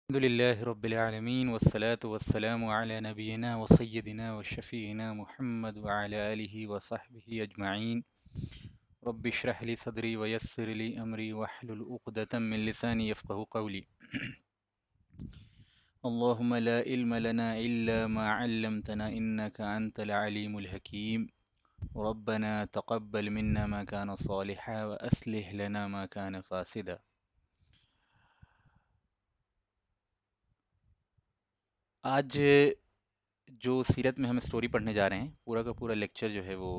الحمد لله رب العالمين والصلاة والسلام على نبينا وسيدنا وشفيعنا محمد وعلى آله وصحبه أجمعين. رب اشرح لي صدري ويسر لي أمري واحلل عقدة من لساني يفقه قولي. اللهم لا علم لنا إلا ما علمتنا إنك أنت العليم الحكيم. ربنا تقبل منا ما كان صالحا وأصلح لنا ما كان فاسدا. آج جو سیرت میں ہم اسٹوری پڑھنے جا رہے ہیں، پورا کا پورا لیکچر جو ہے وہ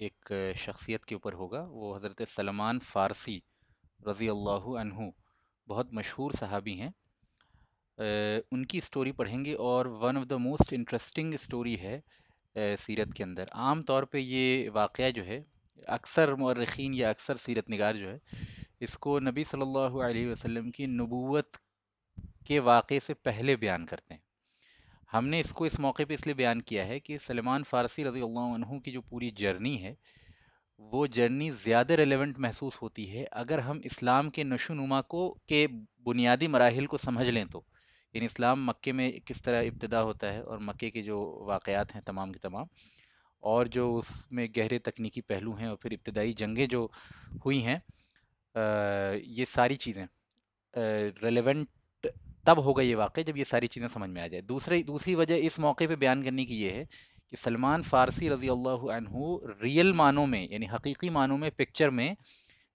ایک شخصیت کے اوپر ہوگا. وہ حضرت سلمان فارسی رضی اللہ عنہ، بہت مشہور صحابی ہیں. ان کی اسٹوری پڑھیں گے، اور one of the most interesting story ہے سیرت کے اندر. عام طور پہ یہ واقعہ جو ہے، اکثر مورخین یا اکثر سیرت نگار جو ہے، اس کو نبی صلی اللہ علیہ وسلم کی نبوت کے واقعے سے پہلے بیان کرتے ہیں. ہم نے اس کو اس موقع پہ اس لیے بیان کیا ہے کہ سلمان فارسی رضی اللہ عنہ کی جو پوری جرنی ہے، وہ جرنی زیادہ ریلیونٹ محسوس ہوتی ہے اگر ہم اسلام کے نشو و نما کو کے بنیادی مراحل کو سمجھ لیں. تو یعنی اسلام مکے میں کس طرح ابتدا ہوتا ہے، اور مکے کے جو واقعات ہیں تمام کے تمام، اور جو اس میں گہرے تکنیکی پہلو ہیں، اور پھر ابتدائی جنگیں جو ہوئی ہیں، یہ ساری چیزیں ریلیونٹ تب ہوگا یہ واقعہ جب یہ ساری چیزیں سمجھ میں آ جائے. دوسری وجہ اس موقع پہ بیان کرنے کی یہ ہے کہ سلمان فارسی رضی اللہ عنہ ریئل معنوں میں، یعنی حقیقی معنوں میں، پکچر میں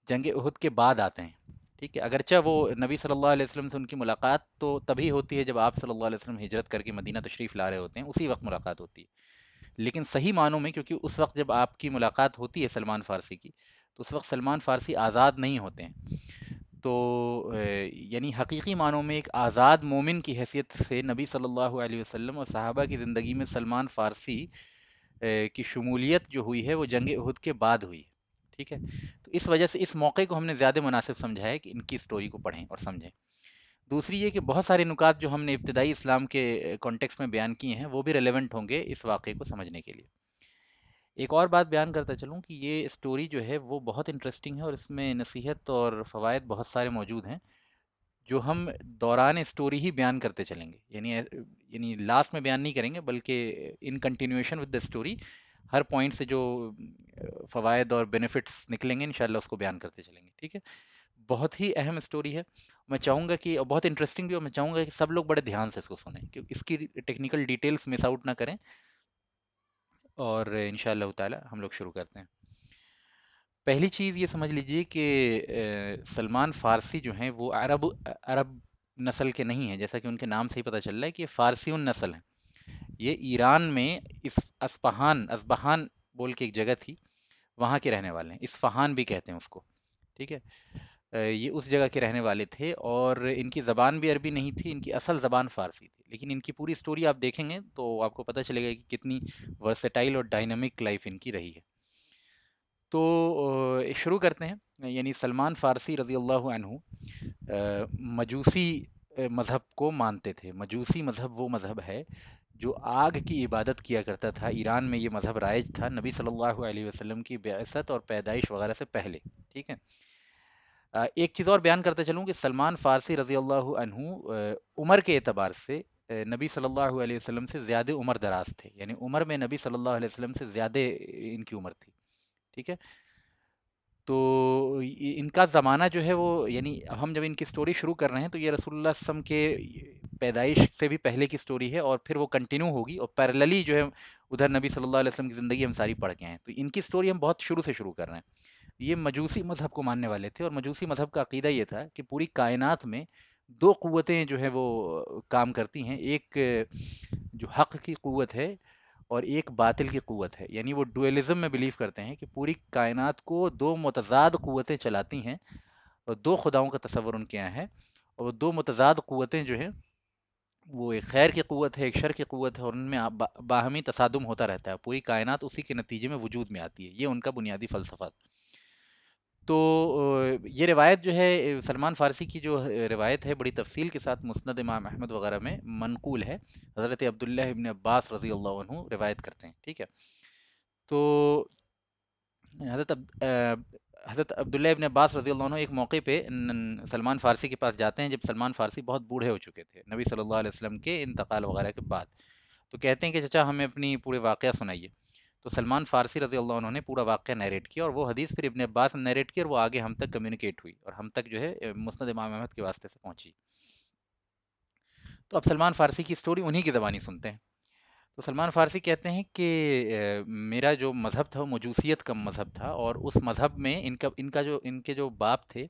جنگ احد کے بعد آتے ہیں. ٹھیک ہے، اگرچہ وہ نبی صلی اللہ علیہ وسلم سے ان کی ملاقات تو تبھی ہوتی ہے جب آپ صلی اللہ علیہ وسلم ہجرت کر کے مدینہ تشریف لا رہے ہوتے ہیں، اسی وقت ملاقات ہوتی ہے. لیکن صحیح معنوں میں، کیونکہ اس وقت جب آپ کی ملاقات ہوتی ہے سلمان فارسی کی، تو اس وقت سلمان فارسی آزاد نہیں ہوتے ہیں. تو یعنی حقیقی معنوں میں ایک آزاد مومن کی حیثیت سے نبی صلی اللہ علیہ وسلم اور صحابہ کی زندگی میں سلمان فارسی کی شمولیت جو ہوئی ہے وہ جنگ احد کے بعد ہوئی. ٹھیک ہے، تو اس وجہ سے اس موقع کو ہم نے زیادہ مناسب سمجھا ہے کہ ان کی سٹوری کو پڑھیں اور سمجھیں. دوسری یہ کہ بہت سارے نکات جو ہم نے ابتدائی اسلام کے کانٹیکس میں بیان کیے ہیں، وہ بھی ریلیونٹ ہوں گے اس واقعے کو سمجھنے کے لیے. ایک اور بات بیان کرتا چلوں کہ یہ سٹوری جو ہے وہ بہت انٹرسٹنگ ہے، اور اس میں نصیحت اور فوائد بہت سارے موجود ہیں جو ہم دوران اسٹوری ہی بیان کرتے چلیں گے. یعنی لاسٹ میں بیان نہیں کریں گے، بلکہ in continuation with the story ہر پوائنٹ سے جو فوائد اور بینیفٹس نکلیں گے انشاءاللہ اس کو بیان کرتے چلیں گے. ٹھیک ہے، بہت ہی اہم اسٹوری ہے. میں چاہوں گا کہ، اور بہت انٹرسٹنگ بھی، اور میں چاہوں گا کہ سب لوگ بڑے دھیان سے اس کو سنیں، کہ اس کی ٹیکنیکل ڈیٹیلز مس آؤٹ نہ کریں. اور انشاءاللہ تعالی ہم لوگ شروع کرتے ہیں. پہلی چیز یہ سمجھ لیجئے کہ سلمان فارسی جو ہیں وہ عرب نسل کے نہیں ہیں، جیسا کہ ان کے نام سے ہی پتہ چل رہا ہے کہ یہ فارسی نسل ہیں. یہ ایران میں اس اسبہان بول کے ایک جگہ تھی، وہاں کے رہنے والے ہیں. اصفہان بھی کہتے ہیں اس کو. ٹھیک ہے، یہ اس جگہ کے رہنے والے تھے، اور ان کی زبان بھی عربی نہیں تھی، ان کی اصل زبان فارسی تھی. لیکن ان کی پوری سٹوری آپ دیکھیں گے تو آپ کو پتہ چلے گا کہ کتنی ورسٹائل اور ڈائنامک لائف ان کی رہی ہے. تو شروع کرتے ہیں. یعنی سلمان فارسی رضی اللہ عنہ مجوسی مذہب کو مانتے تھے. مجوسی مذہب وہ مذہب ہے جو آگ کی عبادت کیا کرتا تھا. ایران میں یہ مذہب رائج تھا نبی صلی اللہ علیہ وسلم کی بعثت اور پیدائش وغیرہ سے پہلے. ٹھیک ہے، ایک چیز اور بیان کرتے چلوں کہ سلمان فارسی رضی اللہ عنہ عمر کے اعتبار سے نبی صلی اللہ علیہ وسلم سے زیادہ عمر دراز تھے. یعنی عمر میں نبی صلی اللہ علیہ وسلم سے زیادہ ان کی عمر تھی. ٹھیک ہے، تو ان کا زمانہ جو ہے وہ، یعنی ہم جب ان کی سٹوری شروع کر رہے ہیں تو یہ رسول اللہ صلی اللہ علیہ وسلم کے پیدائش سے بھی پہلے کی سٹوری ہے، اور پھر وہ کنٹینیو ہوگی، اور پیرللی جو ہے ادھر نبی صلی اللہ علیہ وسلم کی زندگی ہم ساری پڑھ کے ہیں. تو ان کی سٹوری ہم بہت شروع سے شروع کر رہے ہیں. یہ مجوسی مذہب کو ماننے والے تھے، اور مجوسی مذہب کا عقیدہ یہ تھا کہ پوری کائنات میں دو قوتیں جو ہیں وہ کام کرتی ہیں. ایک جو حق کی قوت ہے، اور ایک باطل کی قوت ہے. یعنی وہ ڈوئلزم میں بلیو کرتے ہیں کہ پوری کائنات کو دو متضاد قوتیں چلاتی ہیں، اور دو خداؤں کا تصور ان کے یہاں ہے. اور وہ دو متضاد قوتیں جو ہیں وہ ایک خیر کی قوت ہے، ایک شر کی قوت ہے، اور ان میں باہمی تصادم ہوتا رہتا ہے. پوری کائنات اسی کے نتیجے میں وجود میں آتی ہے. یہ ان کا بنیادی فلسفہ. تو یہ روایت جو ہے سلمان فارسی کی جو روایت ہے بڑی تفصیل کے ساتھ مسند امام احمد وغیرہ میں منقول ہے. حضرت عبداللہ ابن عباس رضی اللہ عنہ روایت کرتے ہیں. ٹھیک ہے، تو حضرت حضرت عبداللہ ابن عباس رضی اللہ عنہ ایک موقع پہ سلمان فارسی کے پاس جاتے ہیں، جب سلمان فارسی بہت بوڑھے ہو چکے تھے نبی صلی اللہ علیہ وسلم کے انتقال وغیرہ کے بعد. تو کہتے ہیں کہ چچا ہمیں اپنی پورے واقعہ سنائیے. تو سلمان فارسی رضی اللہ عنہ نے پورا واقعہ نیریٹ کیا، اور وہ حدیث پھر ابن عباس نے نیریٹ کی، اور وہ آگے ہم تک کمیونیکیٹ ہوئی اور ہم تک جو ہے مسند امام احمد کے واسطے سے پہنچی. تو اب سلمان فارسی کی سٹوری انہی کی زبانی سنتے ہیں. تو سلمان فارسی کہتے ہیں کہ میرا جو مذہب تھا وہ مجوسیت کا مذہب تھا، اور اس مذہب میں ان کے جو باپ تھے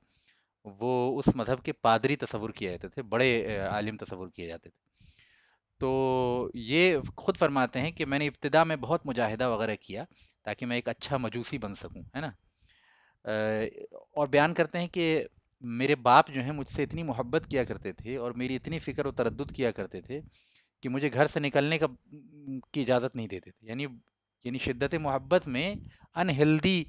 وہ اس مذہب کے پادری تصور کیے جاتے تھے، بڑے عالم تصور کیے جاتے تھے. تو یہ خود فرماتے ہیں کہ میں نے ابتدا میں بہت مجاہدہ وغیرہ کیا تاکہ میں ایک اچھا مجوسی بن سکوں، ہے نا. اور بیان کرتے ہیں کہ میرے باپ جو ہیں مجھ سے اتنی محبت کیا کرتے تھے اور میری اتنی فکر و تردد کیا کرتے تھے کہ مجھے گھر سے نکلنے کی اجازت نہیں دیتے تھے. یعنی شدت محبت میں انہیلدی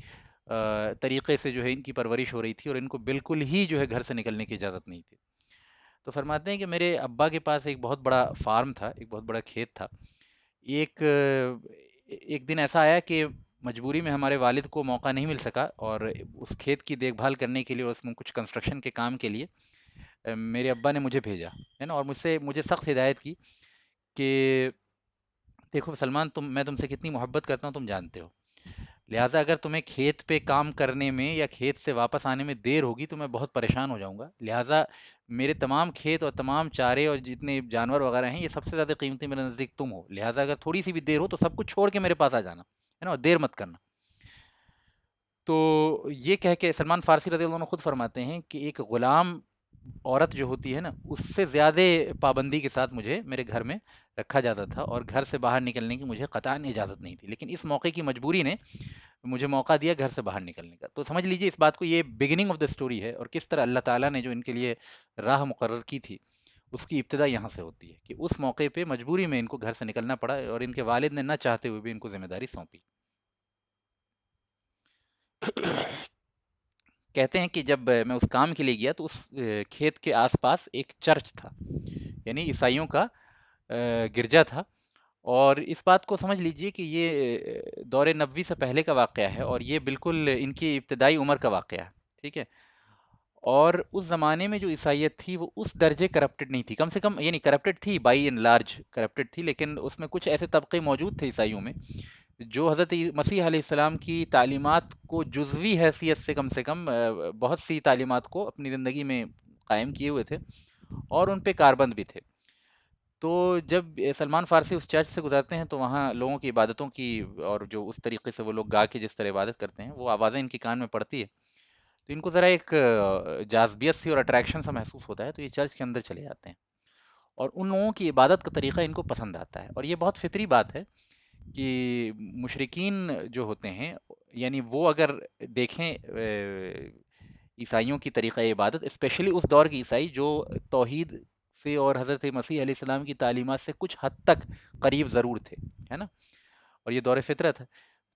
طریقے سے جو ہے ان کی پرورش ہو رہی تھی، اور ان کو بالکل ہی جو ہے گھر سے نکلنے کی اجازت نہیں تھی. تو فرماتے ہیں کہ میرے ابا کے پاس ایک بہت بڑا فارم تھا، ایک بہت بڑا کھیت تھا. ایک دن ایسا آیا کہ مجبوری میں ہمارے والد کو موقع نہیں مل سکا، اور اس کھیت کی دیکھ بھال کرنے کے لیے اور اس میں کچھ کنسٹرکشن کے کام کے لیے میرے ابا نے مجھے بھیجا، ہے نا. اور مجھے سخت ہدایت کی کہ دیکھو سلمان، میں تم سے کتنی محبت کرتا ہوں تم جانتے ہو، لہٰذا اگر تمہیں کھیت پہ کام کرنے میں یا کھیت سے واپس آنے میں دیر ہوگی تو میں بہت پریشان ہو جاؤں گا. لہٰذا میرے تمام کھیت اور تمام چارے اور جتنے جانور وغیرہ ہیں یہ سب سے زیادہ قیمتی میرے نزدیک تم ہو، لہٰذا اگر تھوڑی سی بھی دیر ہو تو سب کچھ چھوڑ کے میرے پاس آ جانا، ہے نا، اور دیر مت کرنا. تو یہ کہہ کے سلمان فارسی رضی اللہ عنہ خود فرماتے ہیں کہ ایک غلام عورت جو ہوتی ہے نا، اس سے زیادہ پابندی کے ساتھ مجھے میرے گھر میں رکھا جاتا تھا، اور گھر سے باہر نکلنے کی مجھے قطعاً اجازت نہیں تھی. لیکن اس موقع کی مجبوری نے مجھے موقع دیا گھر سے باہر نکلنے کا. تو سمجھ لیجئے اس بات کو، یہ بگننگ آف دا سٹوری ہے، اور کس طرح اللہ تعالیٰ نے جو ان کے لیے راہ مقرر کی تھی اس کی ابتدا یہاں سے ہوتی ہے کہ اس موقع پہ مجبوری میں ان کو گھر سے نکلنا پڑا، اور ان کے والد نے نہ چاہتے ہوئے بھی ان کو ذمہ داری سونپی. کہتے ہیں کہ جب میں اس کام کے لیے گیا تو اس کھیت کے آس پاس ایک چرچ تھا، یعنی عیسائیوں کا گرجا تھا. اور اس بات کو سمجھ لیجئے کہ یہ دور نبوی سے پہلے کا واقعہ ہے، اور یہ بالکل ان کی ابتدائی عمر کا واقعہ ہے، ٹھیک ہے. اور اس زمانے میں جو عیسائیت تھی وہ اس درجے کرپٹڈ نہیں تھی، کم سے کم، یعنی کرپٹڈ تھی، بائی اینڈ لارج کرپٹڈ تھی، لیکن اس میں کچھ ایسے طبقے موجود تھے عیسائیوں میں جو حضرت مسیح علیہ السلام کی تعلیمات کو جزوی حیثیت سے کم بہت سی تعلیمات کو اپنی زندگی میں قائم کیے ہوئے تھے، اور ان پہ کاربند بھی تھے. تو جب سلمان فارسی اس چرچ سے گزرتے ہیں تو وہاں لوگوں کی عبادتوں کی، اور جو اس طریقے سے وہ لوگ گا کے جس طرح عبادت کرتے ہیں وہ آوازیں ان کی کان میں پڑتی ہے، تو ان کو ذرا ایک جاذبیت سی اور اٹریکشن سا محسوس ہوتا ہے. تو یہ چرچ کے اندر چلے جاتے ہیں، اور ان لوگوں کی عبادت کا طریقہ ان کو پسند آتا ہے. اور یہ بہت فطری بات ہے کہ مشرکین جو ہوتے ہیں، یعنی وہ اگر دیکھیں عیسائیوں کی طریقہ عبادت، اسپیشلی اس دور کی عیسائی جو توحید سے اور حضرت مسیح علیہ السلام کی تعلیمات سے کچھ حد تک قریب ضرور تھے، ہے نا، اور یہ دور فطرت ہے.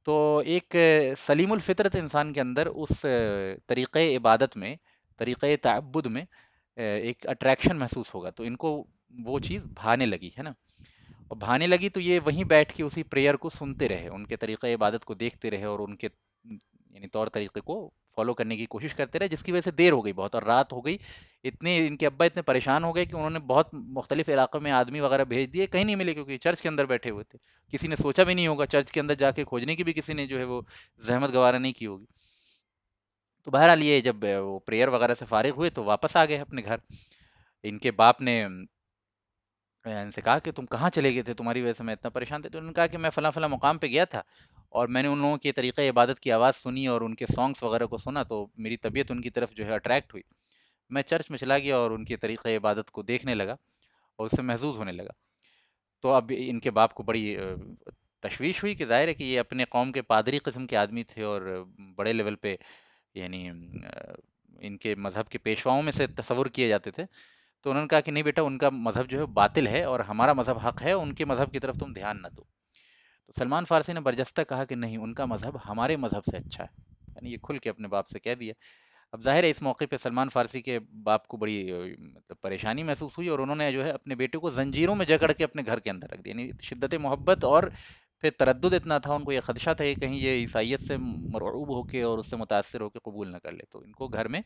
تو ایک سلیم الفطرت انسان کے اندر اس طریقہ عبادت میں، طریقہ تعبد میں ایک اٹریکشن محسوس ہوگا. تو ان کو وہ چیز بھانے لگی، ہے نا. اور بھانے لگی تو یہ وہیں بیٹھ کے اسی پریئر کو سنتے رہے، ان کے طریقہ عبادت کو دیکھتے رہے، اور ان کے یعنی طور طریقے کو فالو کرنے کی کوشش کرتے رہے، جس کی وجہ سے دیر ہو گئی بہت، اور رات ہو گئی. ان کے ابا اتنے پریشان ہو گئے کہ انہوں نے بہت مختلف علاقوں میں آدمی وغیرہ بھیج دیے، کہیں نہیں ملے کیونکہ چرچ کے اندر بیٹھے ہوئے تھے. کسی نے سوچا بھی نہیں ہوگا چرچ کے اندر جا کے کھوجنے کی بھی کسی نے جو ہے وہ زحمت گوارا نہیں کی ہوگی. تو بہرحال یہ جب وہ پریئر وغیرہ سے فارغ ہوئے تو واپس آ گئے اپنے گھر. ان کے باپ نے ان سے کہا کہ تم کہاں چلے گئے تھے، تمہاری وجہ سے میں اتنا پریشان تھا. تو انہوں نے کہا کہ میں فلاں فلاں مقام پہ گیا تھا، اور میں نے ان لوگوں کے طریقہ عبادت کی آواز سنی اور ان کے سانگس وغیرہ کو سنا، تو میری طبیعت ان کی طرف جو ہے اٹریکٹ ہوئی. میں چرچ میں چلا گیا اور ان کے طریقہ عبادت کو دیکھنے لگا اور اس سے محظوظ ہونے لگا. تو اب ان کے باپ کو بڑی تشویش ہوئی کہ ظاہر ہے کہ یہ اپنے قوم کے پادری قسم کے آدمی تھے، اور بڑے لیول پہ یعنی ان کے مذہب کے پیشواؤں میں سے تصور کیے جاتے تھے. تو انہوں نے کہا کہ نہیں بیٹا، ان کا مذہب جو ہے باطل ہے اور ہمارا مذہب حق ہے، ان کے مذہب کی طرف تم دھیان نہ دو. تو سلمان فارسی نے برجستہ کہا کہ نہیں، ان کا مذہب ہمارے مذہب سے اچھا ہے، یعنی یہ کھل کے اپنے باپ سے کہہ دیا. اب ظاہر ہے اس موقع پہ سلمان فارسی کے باپ کو بڑی مطلب پریشانی محسوس ہوئی، اور انہوں نے جو ہے اپنے بیٹے کو زنجیروں میں جکڑ کے اپنے گھر کے اندر رکھ دیا. یعنی شدت محبت اور پھر تردد اتنا تھا، ان کو یہ خدشہ تھا کہ کہیں یہ عیسائیت سے مرعوب ہو کے اور اس سے متاثر ہو کے قبول نہ کر لے، تو ان کو گھر میں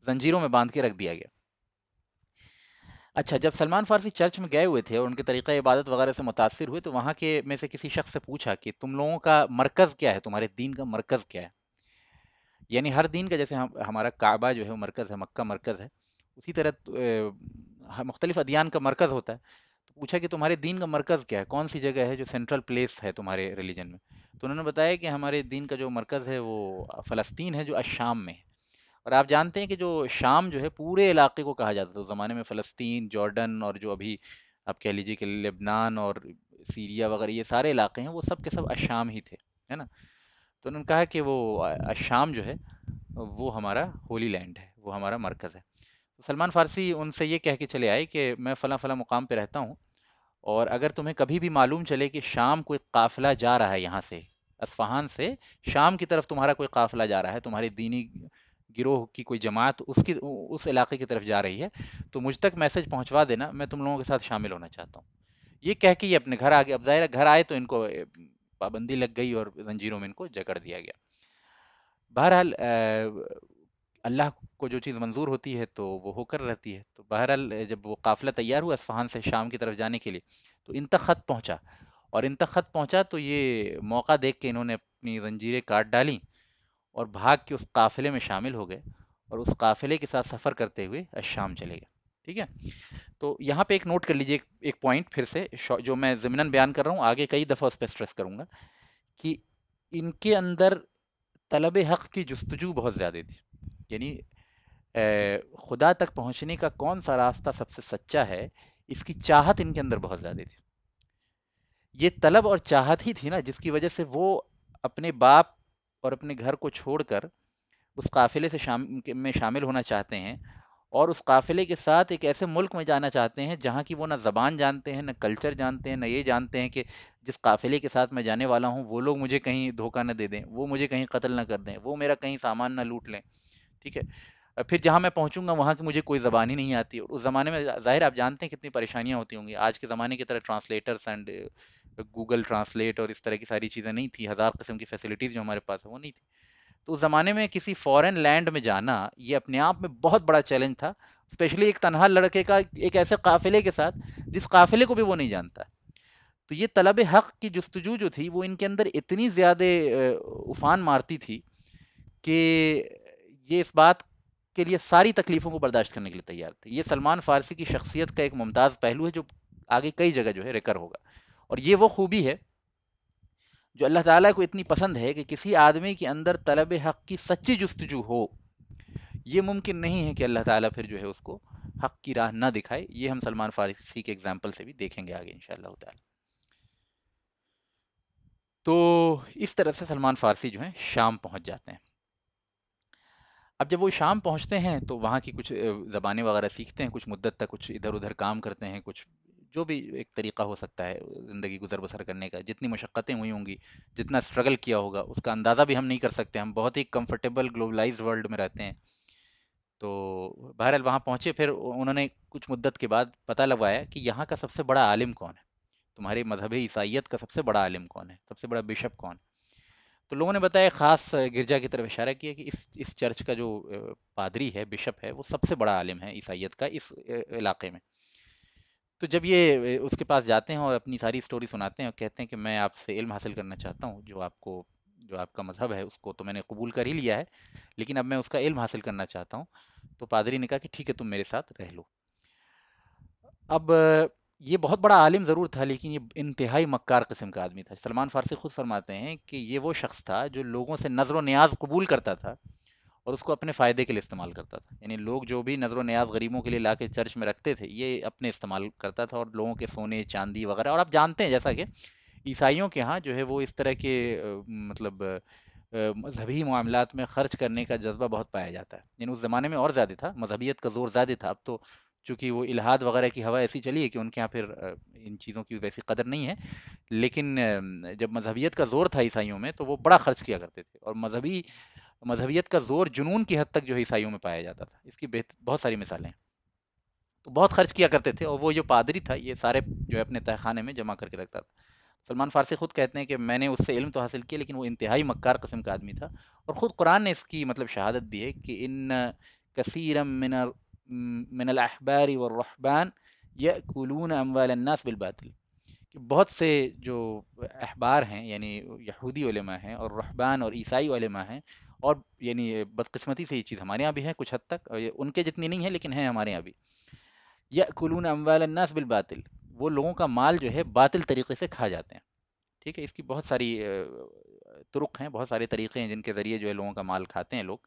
زنجیروں میں باندھ کے رکھ دیا گیا۔ اچھا، جب سلمان فارسی چرچ میں گئے ہوئے تھے اور ان کے طریقہ عبادت وغیرہ سے متاثر ہوئے، تو وہاں کے میں سے کسی شخص سے پوچھا کہ تم لوگوں کا مرکز کیا ہے، تمہارے دین کا مرکز کیا ہے؟ یعنی ہر دین کا جیسے ہمارا کعبہ جو ہے وہ مرکز ہے، مکہ مرکز ہے، اسی طرح مختلف ادیان کا مرکز ہوتا ہے۔ تو پوچھا کہ تمہارے دین کا مرکز کیا ہے، کون سی جگہ ہے جو سینٹرل پلیس ہے تمہارے ریلیجن میں؟ تو انہوں نے بتایا کہ ہمارے دین کا جو مرکز ہے وہ فلسطین ہے، جو الشام میں ہے۔ اور آپ جانتے ہیں کہ جو شام جو ہے پورے علاقے کو کہا جاتا تھا اس زمانے میں، فلسطین، جارڈن، اور جو ابھی آپ کہہ لیجئے کہ لبنان اور سیریا وغیرہ یہ سارے علاقے ہیں، وہ سب کے سب الشام ہی تھے، ہے نا؟ تو انہوں نے کہا کہ وہ الشام جو ہے وہ ہمارا ہولی لینڈ ہے، وہ ہمارا مرکز ہے۔ تو سلمان فارسی ان سے یہ کہہ کے چلے آئے کہ میں فلاں فلاں مقام پہ رہتا ہوں، اور اگر تمہیں کبھی بھی معلوم چلے کہ شام کوئی قافلہ جا رہا ہے یہاں سے، اصفہان سے شام کی طرف تمہارا کوئی قافلہ جا رہا ہے، تمہاری دینی گروہ کی کوئی جماعت اس علاقے کی طرف جا رہی ہے، تو مجھ تک میسج پہنچوا دینا، میں تم لوگوں کے ساتھ شامل ہونا چاہتا ہوں۔ یہ کہہ کے یہ اپنے گھر آ گئے۔ اب ظاہر ہے گھر آئے تو ان کو پابندی لگ گئی اور زنجیروں میں ان کو جکڑ دیا گیا۔ بہرحال اللہ کو جو چیز منظور ہوتی ہے تو وہ ہو کر رہتی ہے۔ تو بہرحال جب وہ قافلہ تیار ہوا اصفہان سے شام کی طرف جانے کے لیے، تو ان تک خط پہنچا، اور ان تک خط پہنچا تو یہ موقع دیکھ کے انہوں نے اپنی زنجیریں کاٹ ڈالیں اور بھاگ کے اس قافلے میں شامل ہو گئے، اور اس قافلے کے ساتھ سفر کرتے ہوئے الشام چلے گئے۔ ٹھیک ہے؟ تو یہاں پہ ایک نوٹ کر لیجئے، ایک پوائنٹ پھر سے جو میں ضمناً بیان کر رہا ہوں، آگے کئی دفعہ اس پہ اسٹریس کروں گا، کہ ان کے اندر طلب حق کی جستجو بہت زیادہ تھی۔ یعنی خدا تک پہنچنے کا کون سا راستہ سب سے سچا ہے، اس کی چاہت ان کے اندر بہت زیادہ تھی۔ یہ طلب اور چاہت ہی تھی نا جس کی وجہ سے وہ اپنے باپ اور اپنے گھر کو چھوڑ کر اس قافلے سے میں شامل ہونا چاہتے ہیں، اور اس قافلے کے ساتھ ایک ایسے ملک میں جانا چاہتے ہیں جہاں کی وہ نہ زبان جانتے ہیں، نہ کلچر جانتے ہیں، نہ یہ جانتے ہیں کہ جس قافلے کے ساتھ میں جانے والا ہوں وہ لوگ مجھے کہیں دھوکہ نہ دے دیں، وہ مجھے کہیں قتل نہ کر دیں، وہ میرا کہیں سامان نہ لوٹ لیں۔ ٹھیک ہے؟ پھر جہاں میں پہنچوں گا وہاں کی مجھے کوئی زبان ہی نہیں آتی، اور اس زمانے میں ظاہر آپ جانتے ہیں کتنی پریشانیاں ہوتی ہوں گی۔ آج کے زمانے کی طرح ٹرانسلیٹرس اینڈ گوگل ٹرانسلیٹ اور اس طرح کی ساری چیزیں نہیں تھی، ہزار قسم کی فیسلٹیز جو ہمارے پاس ہے وہ نہیں تھی۔ تو اس زمانے میں کسی فورن لینڈ میں جانا یہ اپنے آپ میں بہت بڑا چیلنج تھا، اسپیشلی ایک تنہا لڑکے کا ایک ایسے قافلے کے ساتھ جس قافلے کو بھی وہ نہیں جانتا۔ تو یہ طلب حق کی جستجو جو تھی وہ ان کے اندر اتنی زیادہ افان مارتی تھی کہ یہ اس بات کے لیے ساری تکلیفوں کو برداشت کرنے کے لیے تیار تھے۔ یہ سلمان فارسی کی شخصیت کا ایک ممتاز پہلو ہے جو آگے کئی جگہ جو ہے ریکر ہوگا، اور یہ وہ خوبی ہے جو اللہ تعالیٰ کو اتنی پسند ہے کہ کسی آدمی کے اندر طلب حق کی سچی جستجو ہو۔ یہ ممکن نہیں ہے کہ اللہ تعالیٰ پھر جو ہے اس کو حق کی راہ نہ دکھائے۔ یہ ہم سلمان فارسی کے اگزامپل سے بھی دیکھیں گے آگے انشاءاللہ تعالیٰ۔ تو اس طرح سے سلمان فارسی جو ہیں شام پہنچ جاتے ہیں۔ اب جب وہ شام پہنچتے ہیں تو وہاں کی کچھ زبانیں وغیرہ سیکھتے ہیں، کچھ مدت تک کچھ ادھر ادھر کام کرتے ہیں، کچھ جو بھی ایک طریقہ ہو سکتا ہے زندگی گزر بسر کرنے کا، جتنی مشقتیں ہوئی ہوں گی، جتنا اسٹرگل کیا ہوگا اس کا اندازہ بھی ہم نہیں کر سکتے۔ ہم بہت ہی کمفرٹیبل گلوبلائزڈ ورلڈ میں رہتے ہیں۔ تو بہرحال وہاں پہنچے، پھر انہوں نے کچھ مدت کے بعد پتہ لگوایا کہ یہاں کا سب سے بڑا عالم کون ہے، تمہارے مذہب عیسائیت کا سب سے بڑا عالم کون ہے، سب سے بڑا بشپ کون ہے؟ تو لوگوں نے بتایا، خاص گرجا کی طرف اشارہ کیا کہ اس چرچ کا جو پادری ہے، بشپ ہے، وہ سب سے بڑا عالم ہے عیسائیت کا اس علاقے میں۔ تو جب یہ اس کے پاس جاتے ہیں اور اپنی ساری سٹوری سناتے ہیں اور کہتے ہیں کہ میں آپ سے علم حاصل کرنا چاہتا ہوں، جو آپ کا مذہب ہے اس کو تو میں نے قبول کر ہی لیا ہے، لیکن اب میں اس کا علم حاصل کرنا چاہتا ہوں۔ تو پادری نے کہا کہ ٹھیک ہے، تم میرے ساتھ رہ لو۔ اب یہ بہت بڑا عالم ضرور تھا، لیکن یہ انتہائی مکار قسم کا آدمی تھا۔ سلمان فارسی خود فرماتے ہیں کہ یہ وہ شخص تھا جو لوگوں سے نظر و نیاز قبول کرتا تھا اور اس کو اپنے فائدے کے لیے استعمال کرتا تھا۔ یعنی لوگ جو بھی نظر و نیاز غریبوں کے لیے لا کے چرچ میں رکھتے تھے، یہ اپنے استعمال کرتا تھا، اور لوگوں کے سونے چاندی وغیرہ، اور آپ جانتے ہیں جیسا کہ عیسائیوں کے ہاں جو ہے وہ اس طرح کے مطلب مذہبی معاملات میں خرچ کرنے کا جذبہ بہت پایا جاتا ہے۔ یعنی اس زمانے میں اور زیادہ تھا، مذہبیت کا زور زیادہ تھا۔ اب تو چونکہ وہ الہاد وغیرہ کی ہوا ایسی چلی ہے کہ ان کے ہاں پھر ان چیزوں کی ویسی قدر نہیں ہے، لیکن جب مذہبیت کا زور تھا عیسائیوں میں تو وہ بڑا خرچ کیا کرتے تھے، اور مذہبیت کا زور جنون کی حد تک جو ہے عیسائیوں میں پایا جاتا تھا۔ اس کی بہت ساری مثالیں ہیں۔ تو بہت خرچ کیا کرتے تھے، اور وہ جو پادری تھا یہ سارے جو ہے اپنے تہخانے میں جمع کر کے رکھتا تھا۔ سلمان فارسی خود کہتے ہیں کہ میں نے اس سے علم تو حاصل کیا لیکن وہ انتہائی مکار قسم کا آدمی تھا، اور خود قرآن نے اس کی مطلب شہادت دی ہے کہ ان کثیرا من الاحبار والرحبان یأکلون اموال الناس بالباطل، کہ بہت سے جو احبار ہیں یعنی یہودی علماء ہیں اور رہبان اور عیسائی علماء ہیں، اور یعنی بدقسمتی سے یہ چیز ہمارے یہاں بھی ہے کچھ حد تک، اور ان کے جتنی نہیں ہے لیکن ہیں ہمارے یہاں بھی، یأکلون اموال الناس بالباطل، وہ لوگوں کا مال جو ہے باطل طریقے سے کھا جاتے ہیں. ٹھیک ہے، اس کی بہت ساری طرق ہیں، بہت سارے طریقے ہیں جن کے ذریعے جو ہے لوگوں کا مال کھاتے ہیں لوگ.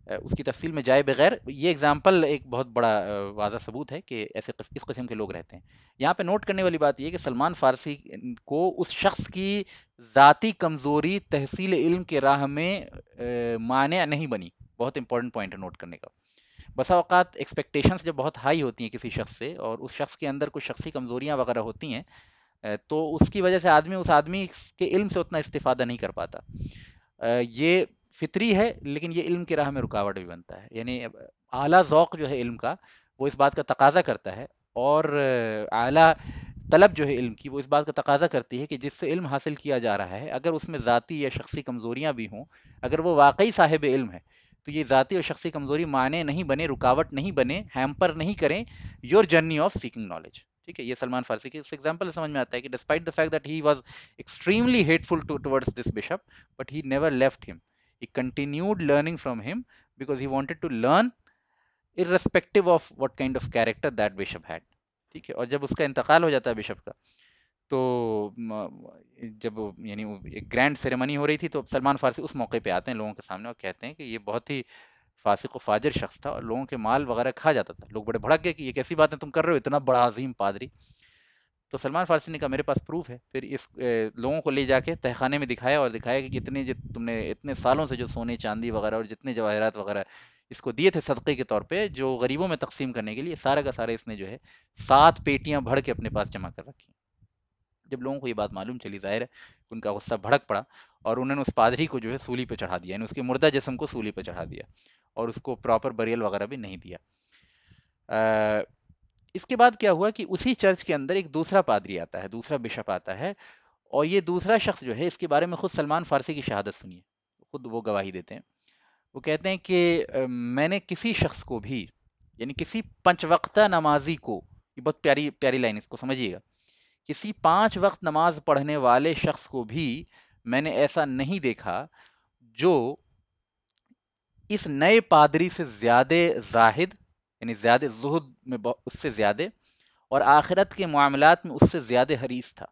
اس کی تفصیل میں جائے بغیر یہ اگزامپل ایک بہت بڑا واضح ثبوت ہے کہ ایسے اس قسم کے لوگ رہتے ہیں. یہاں پہ نوٹ کرنے والی بات یہ ہے کہ سلمان فارسی کو اس شخص کی ذاتی کمزوری تحصیل علم کے راہ میں مانع نہیں بنی. بہت امپورٹنٹ پوائنٹ ہے نوٹ کرنے کا. بسا اوقات ایکسپیکٹیشنز جب بہت ہائی ہوتی ہیں کسی شخص سے، اور اس شخص کے اندر کچھ شخصی کمزوریاں وغیرہ ہوتی ہیں، تو اس کی وجہ سے اس آدمی کے علم سے اتنا استفادہ نہیں کر پاتا. یہ فطری ہے، لیکن یہ علم کی راہ میں رکاوٹ بھی بنتا ہے. یعنی اعلیٰ ذوق جو ہے علم کا، وہ اس بات کا تقاضا کرتا ہے، اور اعلیٰ طلب جو ہے علم کی، وہ اس بات کا تقاضا کرتی ہے کہ جس سے علم حاصل کیا جا رہا ہے اگر اس میں ذاتی یا شخصی کمزوریاں بھی ہوں، اگر وہ واقعی صاحب علم ہے، تو یہ ذاتی اور شخصی کمزوری معنی نہیں بنے، رکاوٹ نہیں بنے، ہیمپر نہیں کریں your journey of seeking knowledge. ٹھیک ہے، یہ سلمان فارسی کے اس ایگزامپل سے سمجھ میں آتا ہے کہ despite the fact that he was extremely hateful towards this bishop, but he never left him. He continued learning from him because he wanted to learn irrespective of what kind of character that bishop had. ٹھیک ہے، اور جب اس کا انتقال ہو جاتا ہے bishop کا، تو جب یعنی ایک گرینڈ سیریمنی ہو رہی تھی، تو سلمان فارسی اس موقع پہ آتے ہیں لوگوں کے سامنے اور کہتے ہیں کہ یہ بہت ہی فاسق و فاجر شخص تھا اور لوگوں کے مال وغیرہ کھا جاتا تھا. لوگ بڑے بھڑک گئے کہ یہ کیسی باتیں تم کر رہے ہو، اتنا بڑا عظیم پادری. تو سلمان فارسی نے کہا میرے پاس پروف ہے. پھر اس لوگوں کو لے جا کے تہخانے میں دکھایا، اور دکھایا کہ کتنے تم نے اتنے سالوں سے جو سونے چاندی وغیرہ اور جتنے جواہرات وغیرہ اس کو دیے تھے صدقے کے طور پہ جو غریبوں میں تقسیم کرنے کے لیے، سارا کا سارا اس نے جو ہے 7 پیٹیاں بھر کے اپنے پاس جمع کر رکھی. جب لوگوں کو یہ بات معلوم چلی، ظاہر ہے ان کا غصہ بھڑک پڑا، اور انہوں نے اس پادری کو جو ہے سولی پہ چڑھا دیا، یعنی اس کے مردہ جسم کو سولی پہ چڑھا دیا، اور اس کو پراپر بریل وغیرہ بھی نہیں دیا. اس کے بعد کیا ہوا کہ اسی چرچ کے اندر ایک دوسرا پادری آتا ہے، دوسرا بشپ آتا ہے، اور یہ دوسرا شخص جو ہے اس کے بارے میں خود سلمان فارسی کی شہادت سنیے، خود وہ گواہی دیتے ہیں. وہ کہتے ہیں کہ میں نے کسی شخص کو بھی، یعنی کسی 5 وقتہ نمازی کو، یہ بہت پیاری پیاری لائن، اس کو سمجھیے گا، کسی 5 وقت نماز پڑھنے والے شخص کو بھی میں نے ایسا نہیں دیکھا جو اس نئے پادری سے زیادہ زاہد، یعنی زیادہ زہد میں اس سے زیادہ، اور آخرت کے معاملات میں اس سے زیادہ حریص تھا،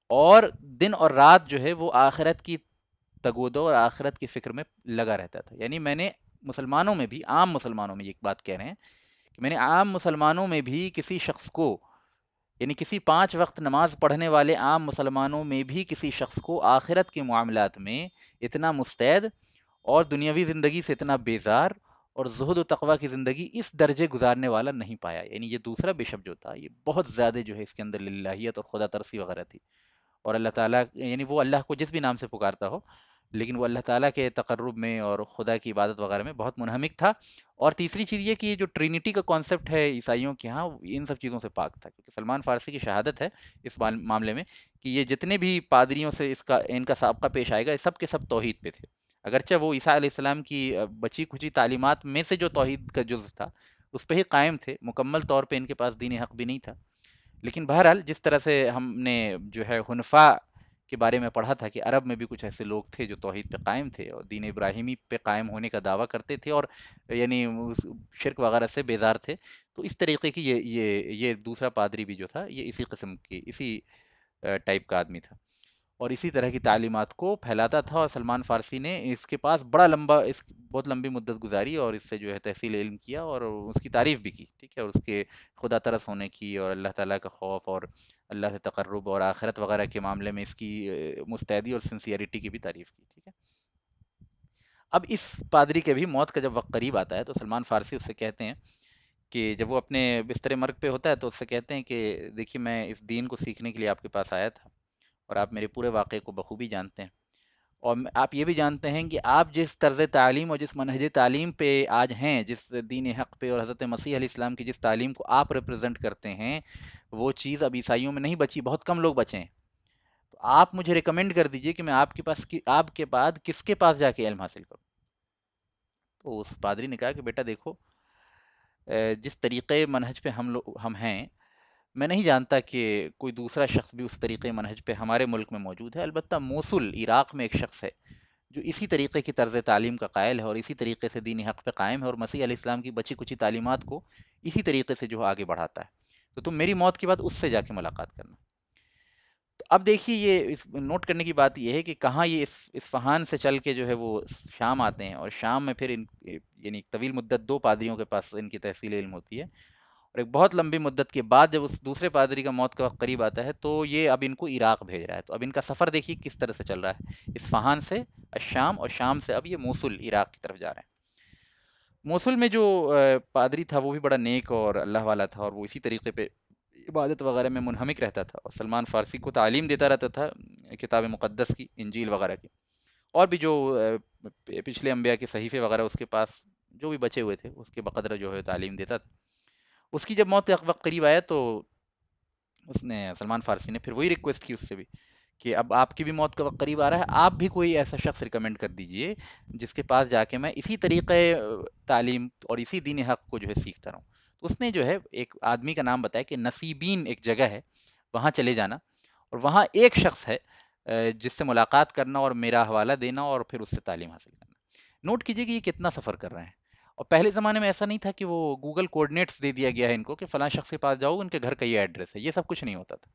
اور دن اور رات جو ہے وہ آخرت کی تگودو اور آخرت کی فکر میں لگا رہتا تھا. یعنی میں نے مسلمانوں میں بھی، عام مسلمانوں میں، یہ بات کہہ رہے ہیں کہ میں نے عام مسلمانوں میں بھی کسی شخص کو، یعنی کسی 5 وقت نماز پڑھنے والے عام مسلمانوں میں بھی کسی شخص کو آخرت کے معاملات میں اتنا مستعد اور دنیاوی زندگی سے اتنا بیزار اور زہد و تقوی کی زندگی اس درجے گزارنے والا نہیں پایا. یعنی یہ دوسرا بشپ جو تھا، یہ بہت زیادہ جو ہے اس کے اندر للہیت اور خدا ترسی وغیرہ تھی، اور اللہ تعالیٰ، یعنی وہ اللہ کو جس بھی نام سے پکارتا ہو، لیکن وہ اللہ تعالیٰ کے تقرب میں اور خدا کی عبادت وغیرہ میں بہت منہمک تھا. اور تیسری چیز یہ کہ یہ جو ٹرینٹی کا کانسیپٹ ہے عیسائیوں کے ہاں، ان سب چیزوں سے پاک تھا، کیونکہ سلمان فارسی کی شہادت ہے اس معاملے میں کہ یہ جتنے بھی پادریوں سے ان کا سابقہ پیش آئے گا، یہ سب کے سب توحید پہ تھے. اگرچہ وہ عیسیٰ علیہ السلام کی بچی کھچی تعلیمات میں سے جو توحید کا جز تھا اس پہ ہی قائم تھے، مکمل طور پہ ان کے پاس دین حق بھی نہیں تھا. لیکن بہرحال جس طرح سے ہم نے جو ہے حنفاء کے بارے میں پڑھا تھا کہ عرب میں بھی کچھ ایسے لوگ تھے جو توحید پہ قائم تھے اور دین ابراہیمی پہ قائم ہونے کا دعویٰ کرتے تھے، اور یعنی شرک وغیرہ سے بیزار تھے. تو اس طریقے کی یہ دوسرا پادری بھی جو تھا، یہ اسی قسم کی، اسی ٹائپ کا آدمی تھا، اور اسی طرح کی تعلیمات کو پھیلاتا تھا. اور سلمان فارسی نے اس کے پاس بہت لمبی مدت گزاری اور اس سے جو ہے تحصیل علم کیا اور اس کی تعریف بھی کی. ٹھیک ہے، اور اس کے خدا ترس ہونے کی اور اللہ تعالیٰ کا خوف اور اللہ سے تقرب اور آخرت وغیرہ کے معاملے میں اس کی مستعدی اور سنسیئرٹی کی بھی تعریف کی. ٹھیک ہے. اب اس پادری کے بھی موت کا جب وقت قریب آتا ہے تو سلمان فارسی اس سے کہتے ہیں کہ جب وہ اپنے بستر مرگ پہ ہوتا ہے تو اس سے کہتے ہیں کہ دیکھیے میں اس دین کو سیکھنے کے لیے آپ کے پاس آیا تھا، اور آپ میرے پورے واقعے کو بخوبی جانتے ہیں، اور آپ یہ بھی جانتے ہیں کہ آپ جس طرز تعلیم اور جس منہج تعلیم پہ آج ہیں، جس دین حق پہ اور حضرت مسیح علیہ السلام کی جس تعلیم کو آپ ریپرزینٹ کرتے ہیں، وہ چیز اب عیسائیوں میں نہیں بچی، بہت کم لوگ بچے ہیں. تو آپ مجھے ریکمینڈ کر دیجئے کہ میں آپ کے پاس آپ کے بعد کس کے پاس جا کے علم حاصل کروں. تو اس پادری نے کہا کہ بیٹا دیکھو، جس طریقے منہج پہ ہم ہیں، میں نہیں جانتا کہ کوئی دوسرا شخص بھی اس طریقے منہج پہ ہمارے ملک میں موجود ہے. البتہ موصل عراق میں ایک شخص ہے جو اسی طریقے کی طرز تعلیم کا قائل ہے اور اسی طریقے سے دین حق پہ قائم ہے اور مسیح علیہ السلام کی بچی کچی تعلیمات کو اسی طریقے سے جو آگے بڑھاتا ہے. تو تم میری موت کے بعد اس سے جا کے ملاقات کرنا. تو اب دیکھیے، یہ نوٹ کرنے کی بات یہ ہے کہ کہاں یہ اصفہان سے چل کے جو ہے وہ شام آتے ہیں، اور شام میں پھر یعنی طویل مدت 2 پادریوں کے پاس ان کی تحصیل علم ہوتی ہے، اور ایک بہت لمبی مدت کے بعد جب اس دوسرے پادری کا موت کا وقت قریب آتا ہے تو یہ اب ان کو عراق بھیج رہا ہے. تو اب ان کا سفر دیکھیے کس طرح سے چل رہا ہے، اصفہان سے الشام، اور شام سے اب یہ موصل عراق کی طرف جا رہے ہیں. موصل میں جو پادری تھا وہ بھی بڑا نیک اور اللہ والا تھا، اور وہ اسی طریقے پہ عبادت وغیرہ میں منہمک رہتا تھا، اور سلمان فارسی کو تعلیم دیتا رہتا تھا کتاب مقدس کی، انجیل وغیرہ کی، اور بھی جو پچھلے انبیاء کے صحیفے وغیرہ اس کے پاس جو بھی بچے ہوئے تھے اس کے بقدر جو ہے تعلیم دیتا تھا. اس کی جب موت کا وقت قریب آیا تو اس نے سلمان فارسی نے پھر وہی ریکویسٹ کی اس سے بھی کہ اب آپ کی بھی موت کا وقت قریب آ رہا ہے، آپ بھی کوئی ایسا شخص ریکمینڈ کر دیجئے جس کے پاس جا کے میں اسی طریقے تعلیم اور اسی دین حق کو جو ہے سیکھتا رہوں. تو اس نے جو ہے ایک آدمی کا نام بتایا کہ نصیبین ایک جگہ ہے، وہاں چلے جانا، اور وہاں ایک شخص ہے جس سے ملاقات کرنا اور میرا حوالہ دینا اور پھر اس سے تعلیم حاصل کرنا. نوٹ کیجئے کہ یہ کتنا سفر کر رہے ہیں. اور پہلے زمانے میں ایسا نہیں تھا کہ وہ گوگل کوآرڈینیٹس دے دیا گیا ہے ان کو کہ فلاں شخص کے پاس جاؤ، ان کے گھر کا یہ ایڈریس ہے. یہ سب کچھ نہیں ہوتا تھا.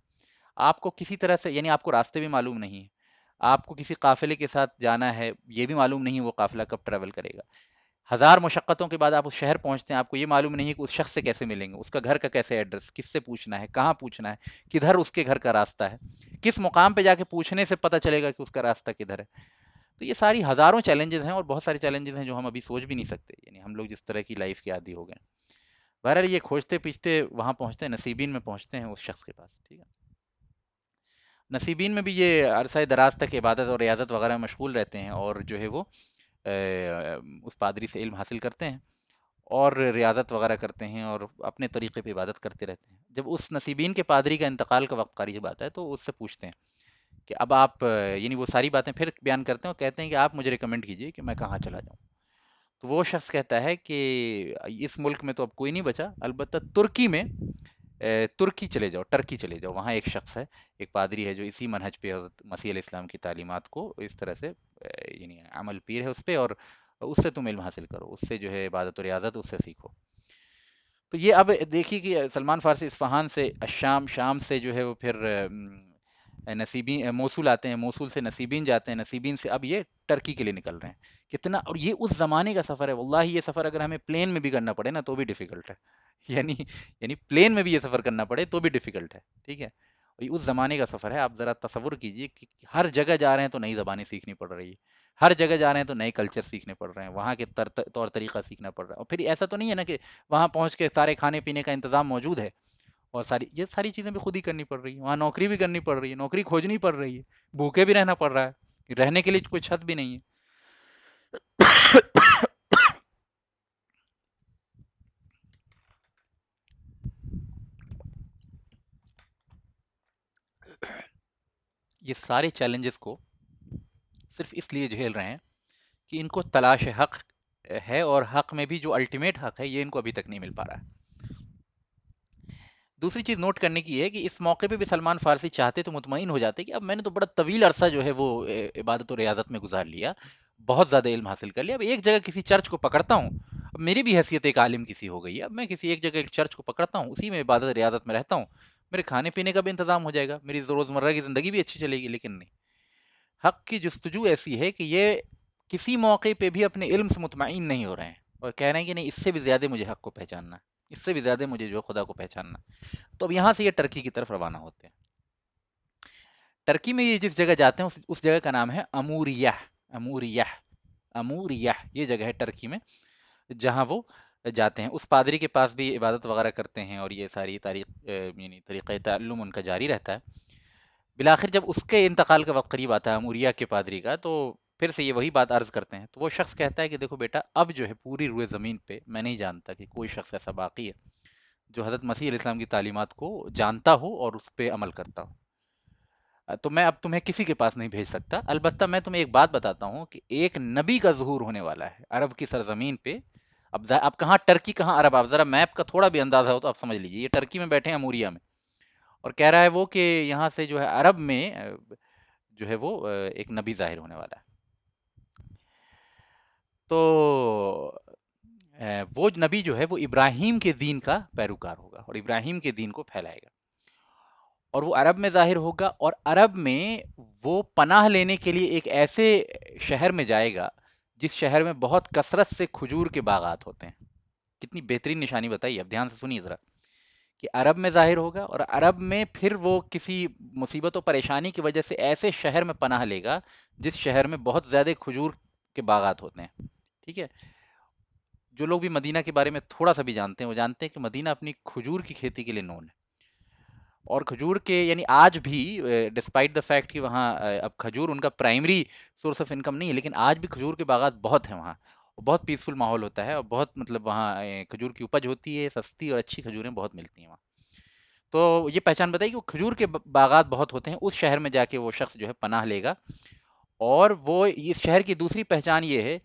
آپ کو کسی طرح سے، یعنی آپ کو راستے بھی معلوم نہیں ہے، آپ کو کسی قافلے کے ساتھ جانا ہے، یہ بھی معلوم نہیں ہے وہ قافلہ کب ٹریول کرے گا. ہزار مشقتوں کے بعد آپ اس شہر پہنچتے ہیں، آپ کو یہ معلوم نہیں ہے کہ اس شخص سے کیسے ملیں گے، اس کا گھر کا کیسے ایڈریس، کس سے پوچھنا ہے، کہاں پوچھنا ہے، کدھر اس کے گھر کا راستہ ہے، کس مقام پہ جا کے پوچھنے سے پتہ چلے گا کہ اس کا راستہ کدھر ہے. تو یہ ساری ہزاروں چیلنجز ہیں، اور بہت سارے چیلنجز ہیں جو ہم ابھی سوچ بھی نہیں سکتے، یعنی ہم لوگ جس طرح کی لائف کے عادی ہو گئے. بہرحال یہ کھوجتے پیچھتے وہاں پہنچتے ہیں، نصیبین میں پہنچتے ہیں اس شخص کے پاس. ٹھیک ہے. نصیبین میں بھی یہ عرصہ دراز تک عبادت اور ریاضت وغیرہ میں مشغول رہتے ہیں، اور جو ہے وہ اس پادری سے علم حاصل کرتے ہیں اور ریاضت وغیرہ کرتے ہیں اور اپنے طریقے پہ عبادت کرتے رہتے ہیں. جب اس نصیبین کے پادری کا انتقال کا وقت قریب آتا ہے تو اس سے پوچھتے ہیں کہ اب آپ یعنی وہ ساری باتیں پھر بیان کرتے ہیں اور کہتے ہیں کہ آپ مجھے ریکمینڈ کیجئے کہ میں کہاں چلا جاؤں. تو وہ شخص کہتا ہے کہ اس ملک میں تو اب کوئی نہیں بچا، البتہ ترکی میں ترکی چلے جاؤ، ٹرکی چلے جاؤ. وہاں ایک شخص ہے، ایک پادری ہے جو اسی منہج پہ حضرت مسیح علیہ السلام کی تعلیمات کو اس طرح سے یعنی عمل پیر ہے اس پہ، اور اس سے تم علم حاصل کرو، اس سے جو ہے عبادت و ریاضت اس سے سیکھو. تو یہ اب دیکھیے کہ سلمان فارسی اصفہان سے الشام، شام سے جو ہے وہ پھر نصیبین موصول آتے ہیں، موصول سے نصیبین جاتے ہیں، نصیبین سے اب یہ ٹرکی کے لیے نکل رہے ہیں. کتنا، اور یہ اس زمانے کا سفر ہے. واللہ یہ سفر اگر ہمیں پلین میں بھی کرنا پڑے نا تو بھی ڈیفیکلٹ ہے. یعنی یعنی پلین میں بھی یہ سفر کرنا پڑے تو بھی ڈیفیکلٹ ہے. ٹھیک ہے. اور یہ اس زمانے کا سفر ہے. آپ ذرا تصور کیجئے کہ ہر جگہ جا رہے ہیں تو نئی زبانیں سیکھنی پڑ رہی ہے، ہر جگہ جا رہے ہیں تو نئے کلچر سیکھنے پڑ رہے ہیں، وہاں کے طور طریقہ سیکھنا پڑ رہا ہے. اور پھر ایسا تو نہیں ہے نا کہ وہاں پہنچ کے سارے کھانے پینے کا انتظام موجود ہے، اور یہ ساری چیزیں بھی خود ہی کرنی پڑ رہی ہیں. وہاں نوکری بھی کرنی پڑ رہی ہے، نوکری کھوجنی پڑ رہی ہے، بھوکے بھی رہنا پڑ رہا ہے، رہنے کے لیے کوئی چھت بھی نہیں ہے. یہ سارے چیلنجز کو صرف اس لیے جھیل رہے ہیں کہ ان کو تلاش حق ہے، اور حق میں بھی جو الٹیمیٹ حق ہے یہ ان کو ابھی تک نہیں مل پا رہا ہے. دوسری چیز نوٹ کرنے کی ہے کہ اس موقع پہ بھی سلمان فارسی چاہتے تو مطمئن ہو جاتے کہ اب میں نے تو بڑا طویل عرصہ جو ہے وہ عبادت و ریاضت میں گزار لیا، بہت زیادہ علم حاصل کر لیا، اب ایک جگہ کسی چرچ کو پکڑتا ہوں، اب میری بھی حیثیت ایک عالم کسی ہو گئی ہے، اب میں کسی ایک جگہ ایک چرچ کو پکڑتا ہوں، اسی میں عبادت ریاضت میں رہتا ہوں، میرے کھانے پینے کا بھی انتظام ہو جائے گا، میری روزمرہ کی زندگی بھی اچھی چلے گی. لیکن نہیں، حق کی جستجو ایسی ہے کہ یہ کسی موقع پہ بھی اپنے علم سے مطمئن نہیں ہو رہے ہیں، اور کہہ رہے ہیں کہ نہیں، اس سے بھی زیادہ مجھے حق کو پہچاننا ہے، اس سے بھی زیادہ مجھے جو خدا کو پہچاننا ہے. تو اب یہاں سے یہ ٹرکی کی طرف روانہ ہوتے ہیں. ٹرکی میں یہ جس جگہ جاتے ہیں اس جگہ کا نام ہے اموریہ. اموریہ، اموریہ یہ جگہ ہے ٹرکی میں جہاں وہ جاتے ہیں. اس پادری کے پاس بھی عبادت وغیرہ کرتے ہیں، اور یہ ساری تاریخ یعنی طریقہ تعلم ان کا جاری رہتا ہے. بالآخر جب اس کے انتقال کا وقت قریب آتا ہے اموریہ کے پادری کا، تو پھر سے یہ وہی بات عرض کرتے ہیں. تو وہ شخص کہتا ہے کہ دیکھو بیٹا، اب جو ہے پوری روئے زمین پہ میں نہیں جانتا کہ کوئی شخص ایسا باقی ہے جو حضرت مسیح علیہ السلام کی تعلیمات کو جانتا ہو اور اس پہ عمل کرتا ہو. تو میں اب تمہیں کسی کے پاس نہیں بھیج سکتا، البتہ میں تمہیں ایک بات بتاتا ہوں کہ ایک نبی کا ظہور ہونے والا ہے عرب کی سرزمین پہ۔ اب کہاں ٹرکی کہاں عرب، آپ ذرا میپ کا تھوڑا بھی اندازہ ہو تو آپ سمجھ لیجیے، یہ ٹرکی میں بیٹھے ہیں اموریا میں، اور کہہ رہا ہے وہ کہ یہاں سے جو ہے عرب میں جو ہے وہ ایک نبی ظاہر ہونے والا ہے۔ تو وہ نبی جو ہے وہ ابراہیم کے دین کا پیروکار ہوگا اور ابراہیم کے دین کو پھیلائے گا، اور وہ عرب میں ظاہر ہوگا، اور عرب میں وہ پناہ لینے کے لیے ایک ایسے شہر میں جائے گا جس شہر میں بہت کثرت سے کھجور کے باغات ہوتے ہیں۔ کتنی بہترین نشانی بتائی، اب دھیان سے سنیے ذرا، کہ عرب میں ظاہر ہوگا اور عرب میں پھر وہ کسی مصیبت و پریشانی کی وجہ سے ایسے شہر میں پناہ لے گا جس شہر میں بہت زیادہ کھجور کے باغات ہوتے ہیں، ٹھیک ہے؟ جو لوگ بھی مدینہ کے بارے میں تھوڑا سا بھی جانتے ہیں وہ جانتے ہیں کہ مدینہ اپنی کھجور کی کھیتی کے لیے نون ہے، اور کھجور کے یعنی آج بھی ڈسپائٹ دا فیکٹ کہ وہاں اب کھجور ان کا پرائمری سورس آف انکم نہیں ہے، لیکن آج بھی کھجور کے باغات بہت ہیں وہاں، اور بہت پیسفل ماحول ہوتا ہے، اور بہت مطلب وہاں کھجور کی اپج ہوتی ہے، سستی اور اچھی کھجوریں بہت ملتی ہیں وہاں۔ تو یہ پہچان بتائی کہ وہ کھجور کے باغات بہت ہوتے ہیں، اس شہر میں جا کے وہ شخص جو ہے پناہ لے گا، اور وہ اس شہر کی دوسری پہچان یہ ہے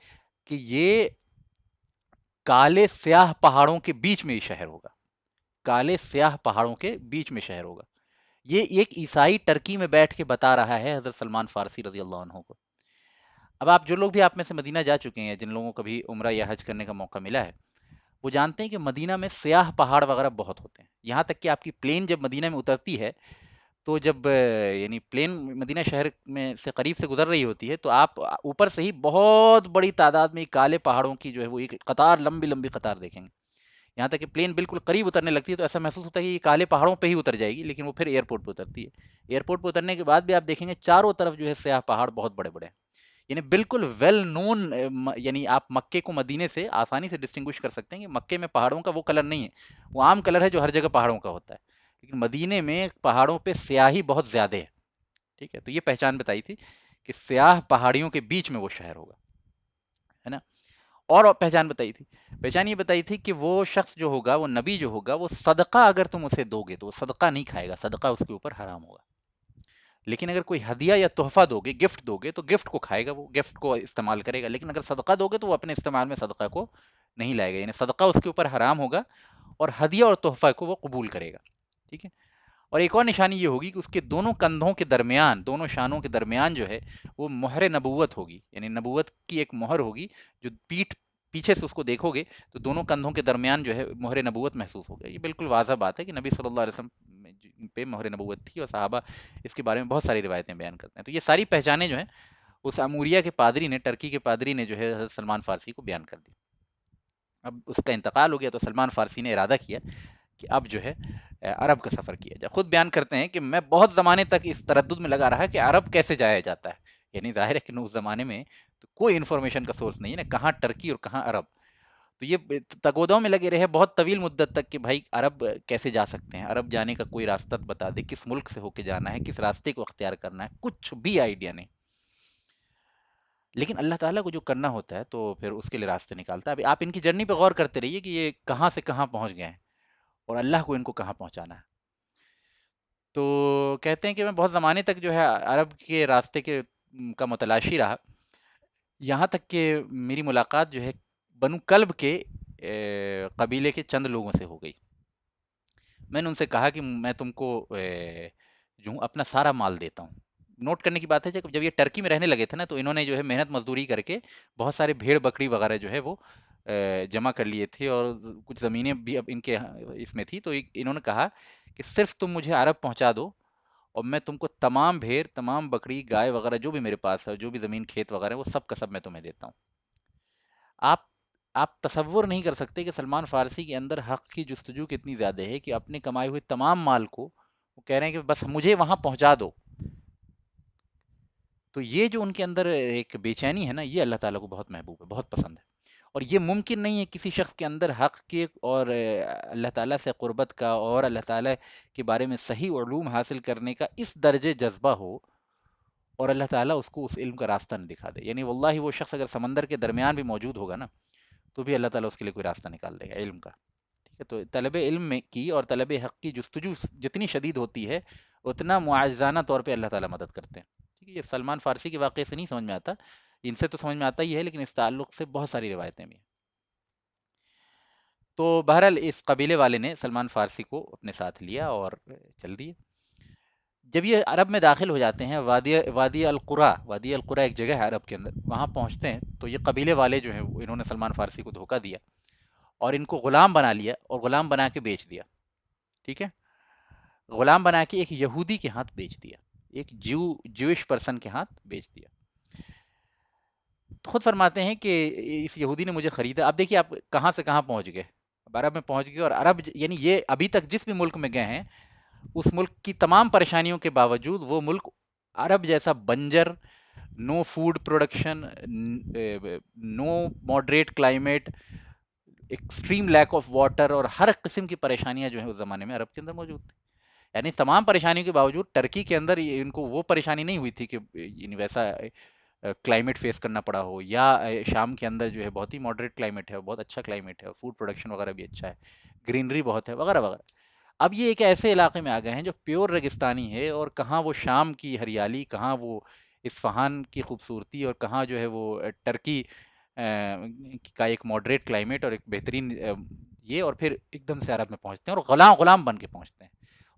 کہ یہ کالے سیاہ پہاڑوں کے بیچ میں یہ شہر ہوگا، کالے سیاہ پہاڑوں کے بیچ میں شہر ہوگا۔ یہ ایک عیسائی ٹرکی میں بیٹھ کے بتا رہا ہے حضرت سلمان فارسی رضی اللہ عنہ کو۔ اب آپ جو لوگ بھی آپ میں سے مدینہ جا چکے ہیں، جن لوگوں کو کبھی عمرہ یا حج کرنے کا موقع ملا ہے، وہ جانتے ہیں کہ مدینہ میں سیاہ پہاڑ وغیرہ بہت ہوتے ہیں، یہاں تک کہ آپ کی پلین جب مدینہ میں اترتی ہے تو جب یعنی پلین مدینہ شہر میں سے قریب سے گزر رہی ہوتی ہے تو آپ اوپر سے ہی بہت بڑی تعداد میں کالے پہاڑوں کی جو ہے وہ ایک قطار، لمبی لمبی قطار دیکھیں گے، یہاں تک کہ پلین بالکل قریب اترنے لگتی ہے تو ایسا محسوس ہوتا ہے کہ یہ کالے پہاڑوں پہ ہی اتر جائے گی، لیکن وہ پھر ایئرپورٹ پہ اترتی ہے۔ ایئرپورٹ پہ اترنے کے بعد بھی آپ دیکھیں گے چاروں طرف جو ہے سیاہ پہاڑ بہت بڑے بڑے ہیں، یعنی بالکل ویل نون، یعنی آپ مکے کو مدینے سے آسانی سے ڈسٹنگوش کر سکتے ہیں کہ مکے میں پہاڑوں کا وہ کلر نہیں ہے، وہ عام کلر ہے جو ہر جگہ پہاڑوں کا ہوتا ہے، لیکن مدینے میں پہاڑوں پہ سیاہی بہت زیادہ ہے، ٹھیک ہے؟ تو یہ پہچان بتائی تھی کہ سیاہ پہاڑیوں کے بیچ میں وہ شہر ہوگا، ہے نا؟ اور پہچان بتائی تھی، پہچان یہ بتائی تھی کہ وہ شخص جو ہوگا، وہ نبی جو ہوگا، وہ صدقہ اگر تم اسے دو گے تو وہ صدقہ نہیں کھائے گا، صدقہ اس کے اوپر حرام ہوگا، لیکن اگر کوئی ہدیہ یا تحفہ دو گے، گفٹ دو گے تو گفٹ کو کھائے گا، وہ گفٹ کو استعمال کرے گا، لیکن اگر صدقہ دو گے تو وہ اپنے استعمال میں صدقہ کو نہیں لائے گا، یعنی صدقہ اس کے اوپر حرام ہوگا، اور ہدیہ اور تحفہ کو وہ قبول کرے گا، ٹھیک ہے؟ اور ایک اور نشانی یہ ہوگی کہ اس کے دونوں کندھوں کے درمیان، دونوں شانوں کے درمیان جو ہے وہ مہر نبوت ہوگی، یعنی نبوت کی ایک مہر ہوگی، جو پیچھے سے اس کو دیکھو گے تو دونوں کندھوں کے درمیان جو ہے مہر نبوت محسوس ہوگا۔ یہ بالکل واضح بات ہے کہ نبی صلی اللہ علیہ وسلم پہ مہر نبوت تھی، اور صحابہ اس کے بارے میں بہت ساری روایتیں بیان کرتے ہیں۔ تو یہ ساری پہچانیں جو ہیں اس اموریہ کے پادری نے، ٹرکی کے پادری نے جو ہے حضرت سلمان فارسی کو بیان کر دی۔ اب اس کا انتقال ہو گیا تو سلمان فارسی نے ارادہ کیا کہ اب جو ہے عرب کا سفر کیا جائے۔ خود بیان کرتے ہیں کہ میں بہت زمانے تک اس تردد میں لگا رہا کہ عرب کیسے جایا جاتا ہے، یعنی ظاہر ہے کہ اس زمانے میں تو کوئی انفارمیشن کا سورس نہیں ہے نا، کہاں ٹرکی اور کہاں عرب، تو یہ تگودوں میں لگے رہے بہت طویل مدت تک کہ بھائی عرب کیسے جا سکتے ہیں، عرب جانے کا کوئی راستہ بتا دے، کس ملک سے ہو کے جانا ہے، کس راستے کو اختیار کرنا ہے، کچھ بھی آئیڈیا نہیں، لیکن اللہ تعالیٰ کو جو کرنا ہوتا ہے تو پھر اس کے لیے راستے نکالتا ہے۔ ابھی آپ ان کی جرنی پہ غور کرتے رہیے کہ یہ کہاں سے کہاں پہنچ گئے ہیں، اور اللہ کو ان کو کہاں پہنچانا ہے۔ تو کہتے ہیں کہ میں بہت زمانے تک جو ہے عرب کے راستے کا متلاشی رہا، یہاں تک کہ میری ملاقات جو ہے بنو کلب کے قبیلے کے چند لوگوں سے ہو گئی۔ میں نے ان سے کہا کہ میں تم کو جو ہوں اپنا سارا مال دیتا ہوں۔ نوٹ کرنے کی بات ہے جب یہ ٹرکی میں رہنے لگے تھے نا تو انہوں نے جو ہے محنت مزدوری کر کے بہت سارے بھیڑ بکری وغیرہ جو ہے وہ جمع کر لیے تھے، اور کچھ زمینیں بھی اب ان کے اس میں تھی، تو انہوں نے کہا کہ صرف تم مجھے عرب پہنچا دو اور میں تم کو تمام بھیڑ، تمام بکری، گائے وغیرہ جو بھی میرے پاس ہے، جو بھی زمین کھیت وغیرہ ہے، وہ سب کا سب میں تمہیں دیتا ہوں۔ آپ آپ تصور نہیں کر سکتے کہ سلمان فارسی کے اندر حق کی جستجو کتنی زیادہ ہے کہ اپنے کمائے ہوئے تمام مال کو وہ کہہ رہے ہیں کہ بس مجھے وہاں پہنچا دو۔ تو یہ جو ان کے اندر ایک بے چینی ہے نا، یہ اللہ تعالیٰ کو بہت محبوب ہے، بہت پسند ہے، اور یہ ممکن نہیں ہے کسی شخص کے اندر حق کے اور اللہ تعالیٰ سے قربت کا اور اللہ تعالیٰ کے بارے میں صحیح علوم حاصل کرنے کا اس درجے جذبہ ہو، اور اللہ تعالیٰ اس کو اس علم کا راستہ نہ دکھا دے، یعنی واللہ وہ شخص اگر سمندر کے درمیان بھی موجود ہوگا نا تو بھی اللہ تعالیٰ اس کے لیے کوئی راستہ نکال دے گا علم کا، ٹھیک ہے؟ تو طلب علم میں کی اور طلب حق کی جستجو جتنی شدید ہوتی ہے اتنا معجزانہ طور پہ اللہ تعالیٰ مدد کرتے ہیں. ٹھیک ہے، یہ سلمان فارسی کے واقعے سے نہیں سمجھ میں آتا، ان سے تو سمجھ میں آتا ہی ہے، لیکن اس تعلق سے بہت ساری روایتیں بھی ہیں. تو بہرحال اس قبیلے والے نے سلمان فارسی کو اپنے ساتھ لیا اور چل دیے. جب یہ عرب میں داخل ہو جاتے ہیں، وادی القرا ایک جگہ ہے عرب کے اندر، وہاں پہنچتے ہیں تو یہ قبیلے والے جو ہیں انہوں نے سلمان فارسی کو دھوکہ دیا اور ان کو غلام بنا لیا اور غلام بنا کے بیچ دیا. ٹھیک ہے، غلام بنا کے ایک یہودی کے ہاتھ بیچ دیا، ایک جوش پرسن کے ہاتھ بیچ دیا. تو خود فرماتے ہیں کہ اس یہودی نے مجھے خریدا. اب دیکھیے آپ کہاں سے کہاں پہنچ گئے، اب عرب میں پہنچ گئے، اور عرب یعنی یہ ابھی تک جس بھی ملک میں گئے ہیں اس ملک کی تمام پریشانیوں کے باوجود وہ ملک عرب جیسا بنجر، no food production, no moderate climate, extreme lack of water, اور ہر قسم کی پریشانیاں جو ہیں اس زمانے میں عرب کے اندر موجود تھیں. یعنی تمام پریشانیوں کے باوجود ٹرکی کے اندر ان کو وہ پریشانی نہیں ہوئی تھی کہ یعنی ویسا کلائمیٹ فیس کرنا پڑا ہو، یا شام کے اندر جو ہے بہت ہی ماڈریٹ کلائمیٹ ہے، بہت اچھا کلائمیٹ ہے، فوڈ پروڈکشن وغیرہ بھی اچھا ہے، گرینری بہت ہے وغیرہ وغیرہ. اب یہ ایک ایسے علاقے میں آ گئے ہیں جو پیور ریگستانی ہے، اور کہاں وہ شام کی ہریالی، کہاں وہ اصفہان کی خوبصورتی، اور کہاں جو ہے وہ ٹرکی کا ایک ماڈریٹ کلائمیٹ اور ایک بہترین یہ، اور پھر ایک دم سے عرب میں پہنچتے ہیں اور غلام غلام بن کے پہنچتے ہیں.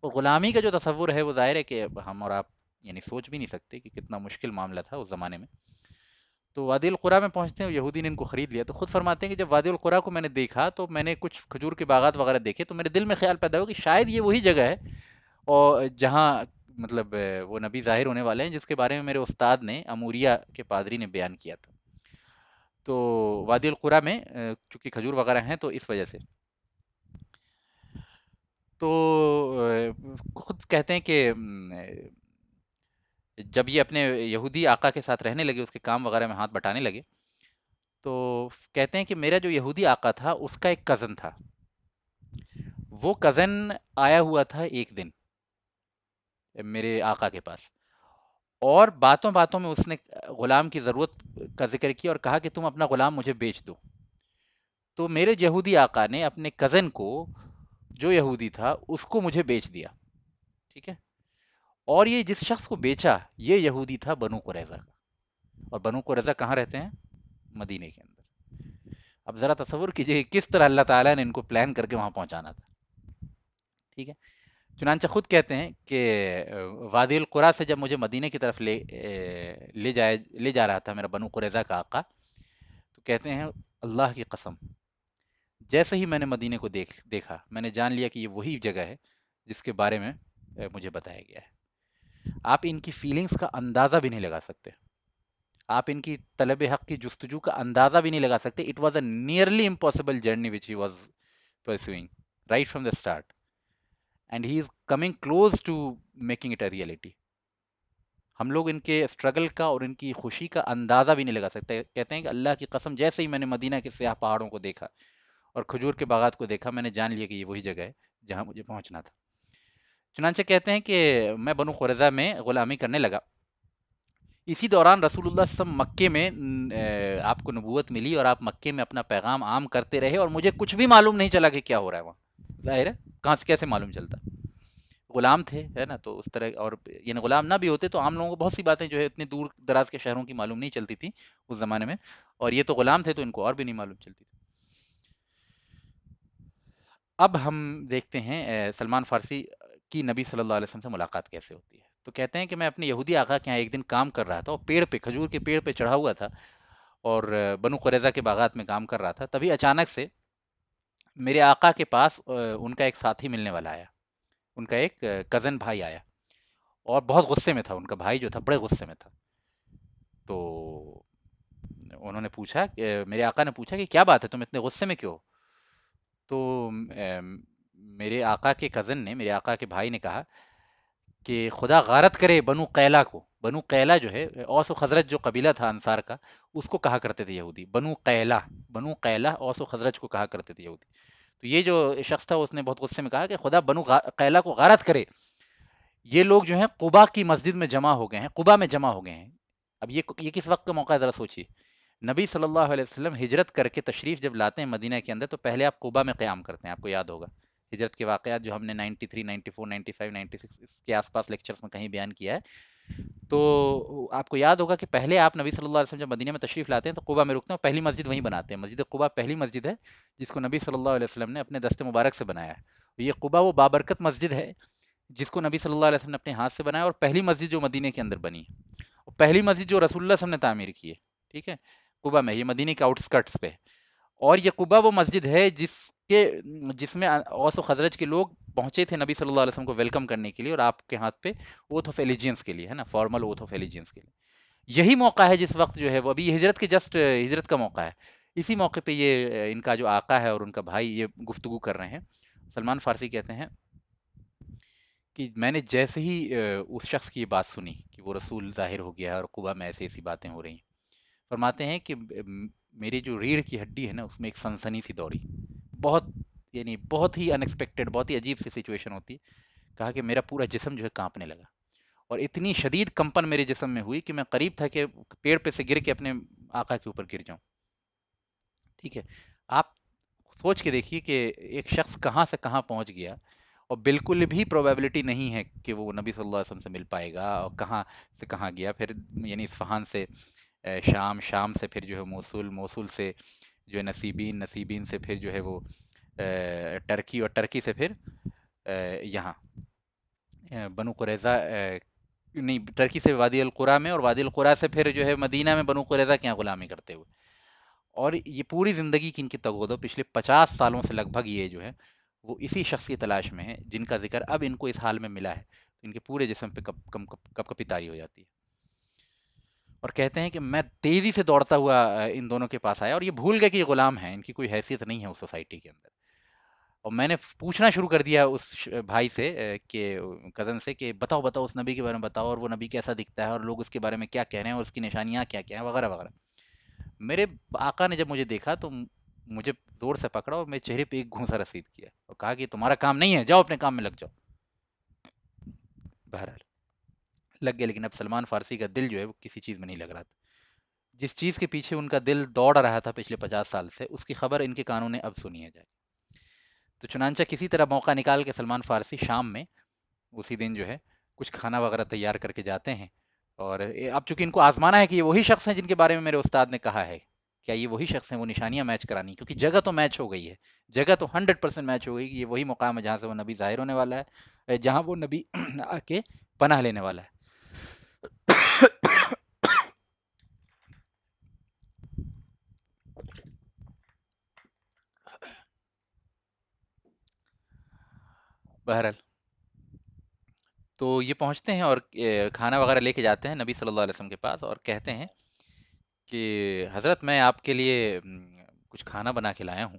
اور غلامی کا جو تصور ہے وہ ظاہر ہے کہ ہم اور آپ یعنی سوچ بھی نہیں سکتے کہ کتنا مشکل معاملہ تھا اس زمانے میں. تو وادی القرا میں پہنچتے ہیں، یہودی نے ان کو خرید لیا. تو خود فرماتے ہیں کہ جب وادی القرا کو میں نے دیکھا تو میں نے کچھ کھجور کے باغات وغیرہ دیکھے، تو میرے دل میں خیال پیدا ہوا کہ شاید یہ وہی جگہ ہے اور جہاں مطلب وہ نبی ظاہر ہونے والے ہیں جس کے بارے میں میرے استاد نے، اموریہ کے پادری نے بیان کیا تھا. تو وادی القرا میں چونکہ کھجور وغیرہ ہیں تو اس وجہ سے. تو خود کہتے ہیں کہ جب یہ اپنے یہودی آقا کے ساتھ رہنے لگے، اس کے کام وغیرہ میں ہاتھ بٹانے لگے، تو کہتے ہیں کہ میرا جو یہودی آقا تھا اس کا ایک کزن تھا. وہ کزن آیا ہوا تھا ایک دن میرے آقا کے پاس، اور باتوں باتوں میں اس نے غلام کی ضرورت کا ذکر کیا اور کہا کہ تم اپنا غلام مجھے بیچ دو. تو میرے یہودی آقا نے اپنے کزن کو، جو یہودی تھا، اس کو مجھے بیچ دیا. ٹھیک ہے، اور یہ جس شخص کو بیچا یہ یہودی تھا بنو قریظہ کا. اور بنو قریظہ کہاں رہتے ہیں؟ مدینے کے اندر. اب ذرا تصور کیجئے کہ کس طرح اللہ تعالیٰ نے ان کو پلان کر کے وہاں پہنچانا تھا. ٹھیک ہے، چنانچہ خود کہتے ہیں کہ وادی القرا سے جب مجھے مدینہ کی طرف لے جا رہا تھا میرا بنو قریظہ کا آقا، تو کہتے ہیں اللہ کی قسم، جیسے ہی میں نے مدینہ کو دیکھا میں نے جان لیا کہ یہ وہی جگہ ہے جس کے بارے میں مجھے بتایا گیا ہے. آپ ان کی فیلنگز کا اندازہ بھی نہیں لگا سکتے، آپ ان کی طلب حق کی جستجو کا اندازہ بھی نہیں لگا سکتے. It was a nearly impossible journey which he was pursuing right from the start, and he is coming close to making it a reality. ہم لوگ ان کے اسٹرگل کا اور ان کی خوشی کا اندازہ بھی نہیں لگا سکتے. کہتے ہیں کہ اللہ کی قسم، جیسے ہی میں نے مدینہ کے سیاہ پہاڑوں کو دیکھا اور کھجور کے باغات کو دیکھا، میں نے جان لیا کہ یہ وہی جگہ ہے جہاں مجھے پہنچنا تھا. چنانچہ کہتے ہیں کہ میں بنو قریظہ میں غلامی کرنے لگا. اسی دوران رسول اللہ صلی اللہ علیہ وسلم مکے میں آپ کو نبوت ملی اور آپ مکے میں اپنا پیغام عام کرتے رہے، اور مجھے کچھ بھی معلوم نہیں چلا کہ کیا ہو رہا ہے وہاں. ظاہر ہے کہاں سے کیسے معلوم چلتا، غلام تھے ہے نا، تو اس طرح. اور یعنی غلام نہ بھی ہوتے تو عام لوگوں کو بہت سی باتیں جو ہے اتنی دور دراز کے شہروں کی معلوم نہیں چلتی تھی اس زمانے میں، اور یہ تو غلام تھے تو ان کو اور بھی نہیں معلوم چلتی تھی. اب ہم دیکھتے ہیں سلمان فارسی کی نبی صلی اللہ علیہ وسلم سے ملاقات کیسے ہوتی ہے. تو کہتے ہیں کہ میں اپنے یہودی آقا کے یہاں ایک دن کام کر رہا تھا، اور پیڑ پہ، کھجور کے پیڑ پہ چڑھا ہوا تھا اور بنو قریظہ کے باغات میں کام کر رہا تھا. تبھی اچانک سے میرے آقا کے پاس ان کا ایک ساتھی ملنے والا آیا، ان کا ایک کزن بھائی آیا، اور بہت غصے میں تھا. ان کا بھائی جو تھا بڑے غصے میں تھا. تو انہوں نے پوچھا، میرے آقا نے پوچھا کہ کیا بات ہے، تم اتنے غصے میں کیوں ہو؟ تو میرے آقا کے کزن نے، میرے آقا کے بھائی نے کہا کہ خدا غارت کرے بنو قیلا کو. بنو قیلا جو ہے اوس و خزرج جو قبیلہ تھا انصار کا، اس کو کہا کرتے تھے یہودی. بنو قیلا، بنو قیلا اوس و خزرج کو کہا کرتے تھے یہودی. تو یہ جو شخص تھا اس نے بہت غصے میں کہا کہ خدا بنو قیلا کو غارت کرے، یہ لوگ جو ہیں قبا کی مسجد میں جمع ہو گئے ہیں، قبا میں جمع ہو گئے ہیں. اب یہ کس وقت کا موقع ہے ذرا سوچیے. نبی صلی اللہ علیہ وسلم ہجرت کر کے تشریف جب لاتے ہیں مدینہ کے اندر تو پہلے آپ قبا میں قیام کرتے ہیں، آپ کو یاد ہوگا ہجرت کے واقعات جو ہم نے 93 94 95 96 اس کے آس پاس لیکچرز میں کہیں بیان کیا ہے، تو آپ کو یاد ہوگا کہ پہلے آپ نبی صلی اللہ علیہ وسلم جب مدینہ میں تشریف لاتے ہیں تو قباء میں رکتے ہیں اور پہلی مسجد وہیں بناتے ہیں. مسجد قباء پہلی مسجد ہے جس کو نبی صلی اللہ علیہ وسلم نے اپنے دست مبارک سے بنایا ہے. یہ قباء وہ بابرکت مسجد ہے جس کو نبی صلی اللہ علیہ وسلم نے اپنے ہاتھ سے بنایا، اور پہلی مسجد جو مدینہ کے اندر بنی، اور پہلی مسجد جو رسول اللہ صلی اللہ علیہ وسلم نے تعمیر کی ہے. ٹھیک ہے، قباء میں، یہ مدینہ کے آؤٹ اسکرٹس پہ. اور یہ قباء وہ مسجد ہے کے جس میں اوس و خزرج کے لوگ پہنچے تھے نبی صلی اللہ علیہ وسلم کو ویلکم کرنے کے لیے، اور آپ کے ہاتھ پہ اوتھ آف ایلیجینس کے لیے، ہے نا، فارمل اوتھ آف ایلیجینس کے لیے. یہی موقع ہے جس وقت جو ہے وہ ابھی ہجرت کے جسٹ ہجرت کا موقع ہے. اسی موقع پہ یہ ان کا جو آقا ہے اور ان کا بھائی یہ گفتگو کر رہے ہیں. سلمان فارسی کہتے ہیں کہ میں نے جیسے ہی اس شخص کی یہ بات سنی کہ وہ رسول ظاہر ہو گیا ہے اور قبا میں ایسی ایسی باتیں ہو رہی ہیں، فرماتے ہیں کہ میری جو ریڑھ کی ہڈی ہے نا اس میں ایک سنسنی سی دوڑی، بہت یعنی بہت ہی ان ایکسپیکٹڈ، بہت ہی عجیب سی سچویشن ہوتی ہے. کہا کہ میرا پورا جسم جو ہے کانپنے لگا، اور اتنی شدید کمپن میرے جسم میں ہوئی کہ میں قریب تھا کہ پیڑ پہ سے گر کے اپنے آقا کے اوپر گر جاؤں. ٹھیک ہے، آپ سوچ کے دیکھیے کہ ایک شخص کہاں سے کہاں پہنچ گیا، اور بالکل بھی پروبیبلٹی نہیں ہے کہ وہ نبی صلی اللہ علیہ وسلم سے مل پائے گا، اور کہاں سے کہاں گیا. پھر یعنی اصفہان سے شام، شام سے پھر جو ہے موصول، موصول سے جو ہے نصیبین، نصیبین سے پھر جو ہے وہ ٹرکی، اور ٹرکی سے پھر یہاں بنو قریظہ، نہیں، ٹرکی سے وادی القرا میں، اور وادی القرا سے پھر جو ہے مدینہ میں بنو قریظہ کے یہاں غلامی کرتے ہوئے. اور یہ پوری زندگی کی ان کی تگودو پچھلے 50 سالوں سے لگ بھگ یہ جو ہے وہ اسی شخص کی تلاش میں ہے جن کا ذکر اب ان کو اس حال میں ملا ہے. تو ان کے پورے جسم پہ کپ کپی تاری ہو جاتی ہے، اور کہتے ہیں کہ میں تیزی سے دوڑتا ہوا ان دونوں کے پاس آیا، اور یہ بھول گئے کہ یہ غلام ہیں، ان کی کوئی حیثیت نہیں ہے اس سوسائٹی کے اندر. اور میں نے پوچھنا شروع کر دیا اس بھائی سے کہ کزن سے کہ بتاؤ بتاؤ اس نبی کے بارے میں بتاؤ، اور وہ نبی کیسا دکھتا ہے، اور لوگ اس کے بارے میں کیا کہہ رہے ہیں، اور اس کی نشانیاں کیا کیا ہیں، وغیرہ وغیرہ. میرے آقا نے جب مجھے دیکھا تو مجھے زور سے پکڑا اور میرے چہرے پہ ایک گھونسا رسید کیا اور کہا کہ تمہارا کام نہیں ہے، جاؤ اپنے کام میں لگ جاؤ. بہرحال لگ گیا، لیکن اب سلمان فارسی کا دل جو ہے وہ کسی چیز میں نہیں لگ رہا تھا. جس چیز کے پیچھے ان کا دل دوڑ رہا تھا پچھلے 50 سال سے، اس کی خبر ان کے کانوں نے اب سنی ہے جائے. تو چنانچہ کسی طرح موقع نکال کے سلمان فارسی شام میں اسی دن جو ہے کچھ کھانا وغیرہ تیار کر کے جاتے ہیں. اور اب چونکہ ان کو آزمانا ہے کہ یہ وہی شخص ہیں جن کے بارے میں میرے استاد نے کہا ہے، کیا یہ وہی شخص ہیں، وہ نشانیاں میچ کرانی، کیونکہ جگہ تو میچ ہو گئی ہے، جگہ تو 100% میچ ہو گئی کہ یہ وہی مقام ہے جہاں سے وہ نبی ظاہر ہونے والا ہے، جہاں وہ نبی آ کے پناہ لینے والا ہے. بہرحال تو یہ پہنچتے ہیں اور کھانا وغیرہ لے کے جاتے ہیں نبی صلی اللہ علیہ وسلم کے پاس، اور کہتے ہیں کہ حضرت میں آپ کے لیے کچھ کھانا بنا کے لایا ہوں،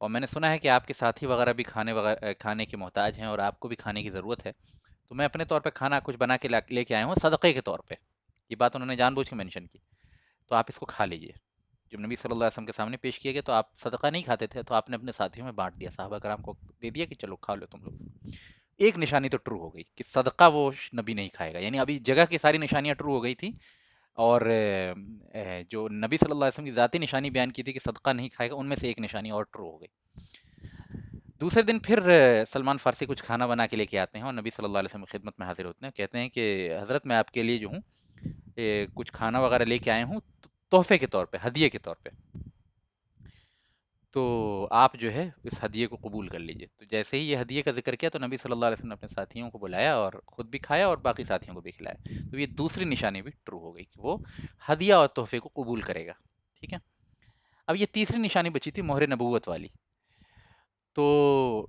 اور میں نے سنا ہے کہ آپ کے ساتھی وغیرہ بھی کھانے کے محتاج ہیں، اور آپ کو بھی کھانے کی ضرورت ہے، تو میں اپنے طور پہ کھانا کچھ بنا کے لے کے آیا ہوں صدقے کے طور پہ. یہ بات انہوں نے جان بوجھ کے مینشن کی. تو آپ اس کو کھا لیجئے. جب نبی صلی اللہ علیہ وسلم کے سامنے پیش کیا گیا تو آپ صدقہ نہیں کھاتے تھے، تو آپ نے اپنے ساتھیوں میں بانٹ دیا، صحابہ کرام کو دے دیا کہ چلو کھا لو تم لوگ. ایک نشانی تو ٹرو ہو گئی کہ صدقہ وہ نبی نہیں کھائے گا، یعنی ابھی جگہ کی ساری نشانیاں ٹرو ہو گئی تھی، اور جو نبی صلی اللہ علیہ وسلم کی ذاتی نشانی بیان کی تھی کہ صدقہ نہیں کھائے گا، ان میں سے ایک نشانی اور ٹرو ہو گئی. دوسرے دن پھر سلمان فارسی کچھ کھانا بنا کے لے کے آتے ہیں اور نبی صلی اللہ علیہ وسلم کی خدمت میں حاضر ہوتے ہیں. کہتے ہیں کہ حضرت میں آپ کے لیے جو ہوں کچھ کھانا وغیرہ لے کے آئے ہوں تحفے کے طور پہ، ہدیے کے طور پہ، تو آپ جو ہے اس ہدیے کو قبول کر لیجئے. تو جیسے ہی یہ ہدیے کا ذکر کیا تو نبی صلی اللہ علیہ وسلم نے اپنے ساتھیوں کو بلایا اور خود بھی کھایا اور باقی ساتھیوں کو بھی کھلایا. تو یہ دوسری نشانی بھی ٹرو ہو گئی کہ وہ ہدیہ اور تحفے کو قبول کرے گا. ٹھیک ہے، اب یہ تیسری نشانی بچی تھی مہر نبوت والی. تو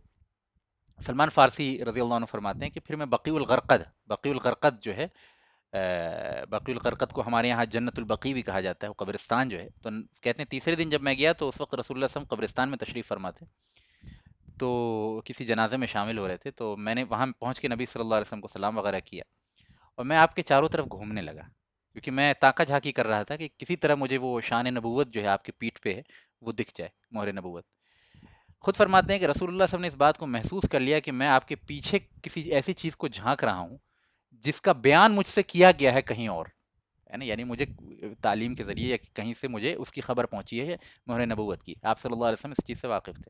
سلمان فارسی رضی اللہ عنہ فرماتے ہیں کہ پھر میں بقیع الغرقد جو ہے، بقیع الغرقد کو ہمارے یہاں جنت البقیع بھی کہا جاتا ہے، وہ قبرستان جو ہے. تو کہتے ہیں تیسرے دن جب میں گیا تو اس وقت رسول اللہ صلی اللہ علیہ وسلم قبرستان میں تشریف فرما تھے، تو کسی جنازے میں شامل ہو رہے تھے. تو میں نے وہاں پہنچ کے نبی صلی اللہ علیہ وسلم کو سلام وغیرہ کیا، اور میں آپ کے چاروں طرف گھومنے لگا، کیونکہ میں تاکہ جھانکی کر رہا تھا کہ کسی طرح مجھے وہ شان نبوت جو ہے آپ کی پیٹھ پہ ہے وہ دکھ جائے، مہر نبوت. خود فرماتے ہیں کہ رسول اللہ صلی اللہ علیہ وسلم نے اس بات کو محسوس کر لیا کہ میں آپ کے پیچھے کسی ایسی چیز کو جھانک رہا ہوں جس کا بیان مجھ سے کیا گیا ہے کہیں اور، ہے نا، یعنی مجھے تعلیم کے ذریعے یا کہیں سے مجھے اس کی خبر پہنچی ہے مہر نبوت کی. آپ صلی اللہ علیہ وسلم اس چیز سے واقف تھے.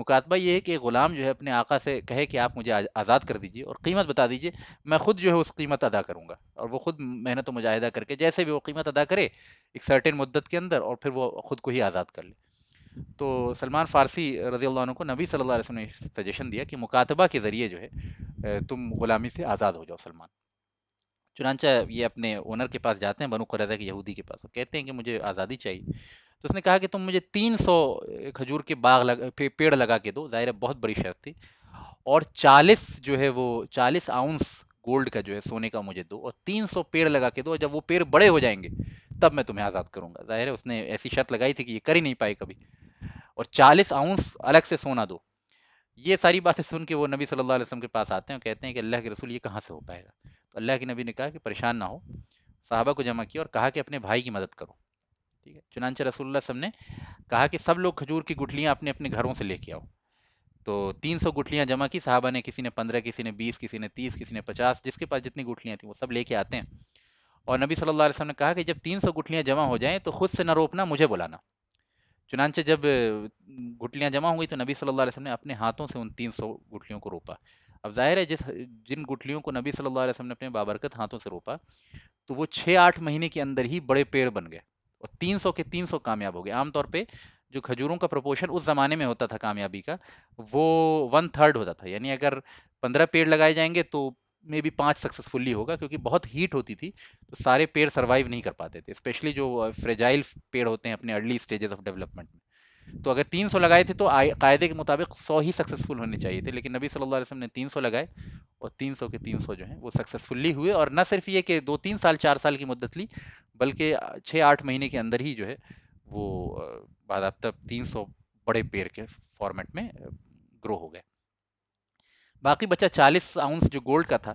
مکاتبہ یہ ہے کہ ایک غلام جو ہے اپنے آقا سے کہے کہ آپ مجھے آزاد کر دیجئے اور قیمت بتا دیجئے، میں خود جو ہے اس قیمت ادا کروں گا، اور وہ خود محنت و مجاہدہ کر کے جیسے بھی وہ قیمت ادا کرے ایک سرٹن مدت کے اندر، اور پھر وہ خود کو ہی آزاد کر لے۔ تو سلمان فارسی رضی اللہ عنہ کو نبی صلی اللہ علیہ وسلم نے سجیشن دیا کہ مکاتبہ کے ذریعے جو ہے تم غلامی سے آزاد ہو جاؤ سلمان۔ چنانچہ یہ اپنے اونر کے پاس جاتے ہیں، بنو قریظہ کے یہودی کے پاس، کہتے ہیں کہ مجھے آزادی چاہیے۔ تو اس نے کہا کہ تم مجھے 300 کھجور کے پیڑ لگا کے دو، ظاہر ہے بہت بڑی شرط تھی، اور 40 جو ہے وہ 40 آؤنس گولڈ کا جو ہے سونے کا مجھے دو، اور 300 پیڑ لگا کے دو، اور جب وہ پیڑ بڑے ہو جائیں گے تب میں تمہیں آزاد کروں گا۔ ظاہر ہے اس نے ایسی شرط لگائی تھی کہ یہ کر ہی نہیں پائے کبھی، اور 40 آؤنس الگ سے سونا دو۔ یہ ساری باتیں سن کے وہ نبی صلی اللہ علیہ وسلم کے پاس آتے ہیں اور کہتے ہیں کہ اللہ کے رسول یہ کہاں سے ہو پائے گا؟ تو اللہ کے نبی نے کہا کہ پریشان نہ ہو، صحابہ کو جمع کیا اور کہا کہ اپنے بھائی کی مدد کرو، ٹھیک ہے؟ چنانچہ رسول اللہ صلی اللہ علیہ وسلم نے کہا کہ سب لوگ کھجور کی گٹھلیاں اپنے اپنے گھروں سے لے کے آؤ۔ تو 300 گٹھلیاں جمع کی صحابہ نے، کسی نے 15، کسی نے 20، کسی نے 30، کسی نے 50، جس کے پاس جتنی گٹھلیاں تھیں وہ سب لے کے آتے ہیں، اور نبی صلی اللہ علیہ وسلم نے کہا کہ جب 300 گٹھلیاں جمع ہو جائیں تو خود سے نہ روپنا، مجھے بلانا۔ چنانچہ جب گٹھلیاں جمع ہوئی تو نبی صلی اللہ علیہ وسلم نے اپنے ہاتھوں سے ان 300 گٹھلیوں کو روپا۔ اب ظاہر ہے جن گٹھلیوں کو نبی صلی اللہ علیہ وسلم نے اپنے بابرکت ہاتھوں سے روپا تو وہ 6-8 مہینے کے اندر ہی بڑے پیڑ بن گئے، اور 300 کے 300 کامیاب ہو گئے۔ عام طور پہ جو کھجوروں کا پروپورشن اس زمانے میں ہوتا تھا کامیابی کا، وہ 1/3 ہوتا تھا، یعنی اگر 15 پیڑ لگائے جائیں گے تو مے بی 5 سکسیسفلی ہوگا، کیونکہ بہت ہیٹ ہوتی تھی تو سارے پیڑ سروائیو نہیں کر پاتے تھے، اسپیشلی جو فریجائل پیڑ ہوتے ہیں اپنے ارلی سٹیجز آف ڈیولپمنٹ میں۔ تو اگر 300 لگائے تھے تو قاعدے کے مطابق 100 ہی سکسیسفل ہونے چاہیے تھے، لیکن نبی صلی اللہ علیہ وسلم نے 300 لگائے، اور 300 کے 300 جو ہیں وہ سکسیسفلی ہوئے، اور نہ صرف یہ کہ 2-3 سال 4 سال کی مدت لی، بلکہ 6-8 مہینے کے اندر ہی جو ہے وہ باضابطہ 300 بڑے پیر کے فارمیٹ میں گرو ہو گئے۔ باقی بچہ 40 آؤنس جو گولڈ کا تھا،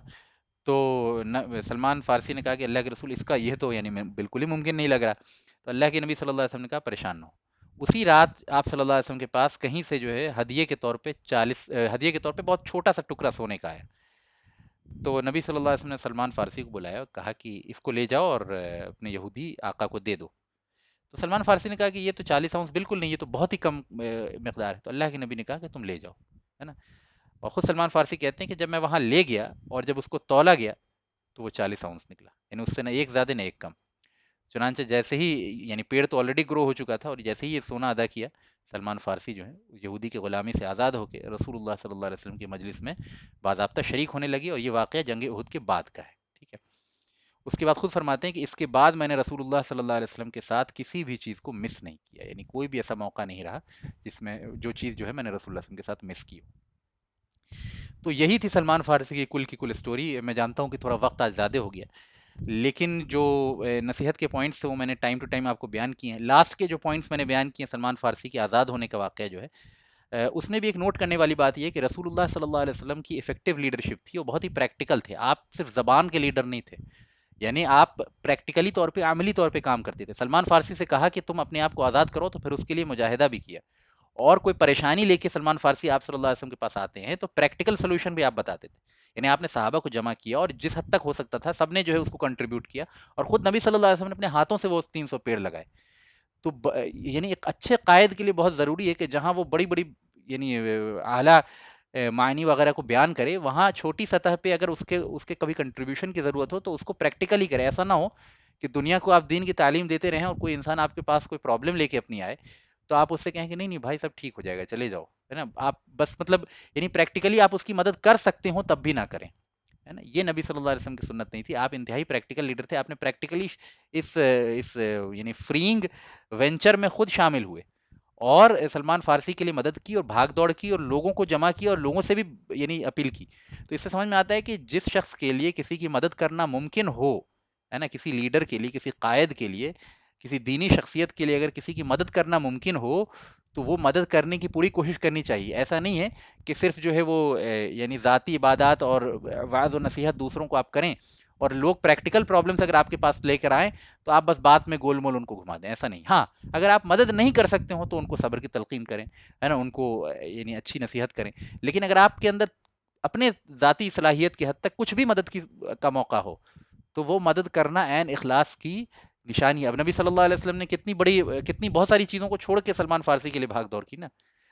تو سلمان فارسی نے کہا کہ اللہ کے رسول اس کا یہ تو یعنی بالکل ہی ممکن نہیں لگ رہا۔ تو اللہ کے نبی صلی اللہ علیہ وسلم نے کہا پریشان نہ ہو۔ اسی رات آپ صلی اللہ علیہ وسلم کے پاس کہیں سے جو ہے ہدیے کے طور پہ ہدیے کے طور پہ بہت چھوٹا سا ٹکڑا سونے کا ہے۔ تو نبی صلی اللہ علیہ وسلم نے سلمان فارسی کو بلایا اور کہا کہ اس کو لے جاؤ اور اپنے یہودی آقا کو دے دو۔ تو سلمان فارسی نے کہا کہ یہ تو 40 آؤنس بالکل نہیں، یہ تو بہت ہی کم مقدار ہے۔ تو اللہ کے نبی نے کہا کہ تم لے جاؤ، ہے نا؟ اور خود سلمان فارسی کہتے ہیں کہ جب میں وہاں لے گیا اور جب اس کو تولا گیا تو وہ 40 آؤنس نکلا، یعنی اس سے نہ ایک زیادہ نہ ایک کم۔ چنانچہ جیسے ہی، یعنی پیڑ تو آلریڈی گرو ہو چکا تھا، اور جیسے ہی یہ سونا ادا کیا، سلمان فارسی جو ہے یہودی کی غلامی سے آزاد ہو کے رسول اللہ صلی اللہ علیہ وسلم کی مجلس میں باضابطہ شریک ہونے لگی، اور یہ واقعہ جنگ احد کے بعد کا ہے، ٹھیک ہے؟ اس کے بعد خود فرماتے ہیں کہ اس کے بعد میں نے رسول اللہ صلی اللہ علیہ وسلم کے ساتھ کسی بھی چیز کو مس نہیں کیا، یعنی کوئی بھی ایسا موقع نہیں رہا جس میں جو چیز جو ہے میں نے رسول اللہ صلی اللہ علیہ وسلم کے ساتھ مس کی ہو۔ تو یہی تھی سلمان فارسی کی کل اسٹوری۔ میں جانتا ہوں کہ تھوڑا وقت آج زیادہ ہو گیا، لیکن جو نصیحت کے پوائنٹس تھے وہ میں نے ٹائم ٹو ٹائم آپ کو بیان کیے ہیں۔ لاسٹ کے جو پوائنٹس میں نے بیان کیے ہیں، سلمان فارسی کے آزاد ہونے کا واقعہ جو ہے، اس میں بھی ایک نوٹ کرنے والی بات یہ ہے کہ رسول اللہ صلی اللہ علیہ وسلم کی افیکٹو لیڈرشپ تھی، وہ بہت ہی پریکٹیکل تھے، آپ صرف زبان کے لیڈر نہیں تھے، یعنی آپ پریکٹیکلی طور پہ، عملی طور پہ کام کرتے تھے۔ سلمان فارسی سے کہا کہ تم اپنے آپ کو آزاد کرو، تو پھر اس کے لیے مجاہدہ بھی کیا، اور کوئی پریشانی لے کے سلمان فارسی آپ صلی اللہ علیہ وسلم کے پاس آتے ہیں تو پریکٹیکل سولوشن بھی آپ بتاتے تھے، یعنی آپ نے صحابہ کو جمع کیا اور جس حد تک ہو سکتا تھا سب نے جو ہے اس کو کنٹریبیوٹ کیا، اور خود نبی صلی اللہ علیہ وسلم نے اپنے ہاتھوں سے وہ 300 پیڑ لگائے۔ تو یعنی ایک اچھے قائد کے لیے بہت ضروری ہے کہ جہاں وہ بڑی بڑی یعنی اعلیٰ معنی وغیرہ کو بیان کرے، وہاں چھوٹی سطح پہ اگر اس کے کبھی کنٹریبیوشن کی ضرورت ہو تو اس کو پریکٹیکلی کرے۔ ایسا نہ ہو کہ دنیا کو آپ دین کی تعلیم دیتے رہیں اور کوئی انسان آپ کے پاس کوئی پرابلم لے کے اپنی آئے تو آپ اس سے کہیں کہ نہیں نہیں بھائی سب ٹھیک ہو جائے گا، چلے جاؤ، ہے نا؟ آپ بس مطلب یعنی پریکٹیکلی آپ اس کی مدد کر سکتے ہوں تب بھی نہ کریں، ہے نا؟ یہ نبی صلی اللہ علیہ وسلم کی سنت نہیں تھی، آپ انتہائی پریکٹیکل لیڈر تھے، آپ نے پریکٹیکلی اس یعنی فریئنگ وینچر میں خود شامل ہوئے، اور سلمان فارسی کے لیے مدد کی اور بھاگ دوڑ کی اور لوگوں کو جمع کیا اور لوگوں سے بھی یعنی اپیل کی۔ تو اس سے سمجھ میں آتا ہے کہ جس شخص کے لیے کسی کی مدد کرنا ممکن ہو، ہے نا، کسی لیڈر کے لیے، کسی قائد کے لیے، کسی دینی شخصیت کے لیے اگر کسی کی مدد کرنا ممکن ہو تو وہ مدد کرنے کی پوری کوشش کرنی چاہیے۔ ایسا نہیں ہے کہ صرف جو ہے وہ یعنی ذاتی عبادات اور وعظ و نصیحت دوسروں کو آپ کریں اور لوگ پریکٹیکل پرابلمس اگر آپ کے پاس لے کر آئیں تو آپ بس بات میں گول مول ان کو گھما دیں، ایسا نہیں۔ ہاں، اگر آپ مدد نہیں کر سکتے ہوں تو ان کو صبر کی تلقین کریں، ہے نا، ان کو یعنی اچھی نصیحت کریں، لیکن اگر آپ کے اندر اپنے ذاتی صلاحیت کی حد تک کچھ بھی مدد کا موقع ہو تو وہ مدد کرنا عین اخلاص کی نشانی ہے۔ اب نبی صلی اللہ علیہ وسلم نے کتنی بہت ساری چیزوں کو چھوڑ کے سلمان فارسی کے لیے بھاگ دوڑ کی نا۔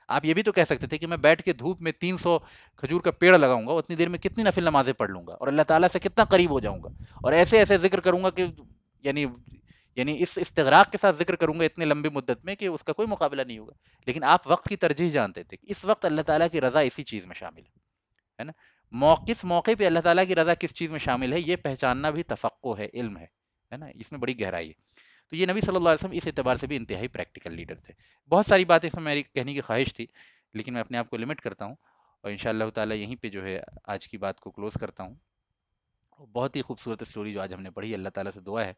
آپ یہ بھی تو کہہ سکتے تھے کہ میں بیٹھ کے دھوپ میں 300 کھجور کا پیڑ لگاؤں گا، اتنی دیر میں کتنی نفل نمازیں پڑھ لوں گا اور اللہ تعالیٰ سے کتنا قریب ہو جاؤں گا، اور ایسے ایسے ذکر کروں گا کہ یعنی یعنی اس استغراق کے ساتھ ذکر کروں گا اتنے لمبی مدت میں کہ اس کا کوئی مقابلہ نہیں ہوگا. لیکن آپ وقت کی ترجیح جانتے تھے کہ اس وقت اللہ تعالیٰ کی رضا اسی چیز میں شامل ہے نا. کس موقع پہ اللہ تعالیٰ کی رضا کس چیز میں شامل ہے، یہ پہچاننا بھی تفقع ہے، علم ہے نا، اس میں بڑی گہرائی ہے. تو یہ نبی صلی اللہ علیہ وسلم اس اعتبار سے بھی انتہائی پریکٹیکل لیڈر تھے. بہت ساری باتیں اس میں میری کہنے کی خواہش تھی، لیکن میں اپنے آپ کو لمٹ کرتا ہوں اور ان شاء اللہ تعالیٰ یہیں پہ جو ہے آج کی بات کو کلوز کرتا ہوں. بہت ہی خوبصورت اسٹوری جو آج ہم نے پڑھی. اللہ تعالیٰ سے دعا ہے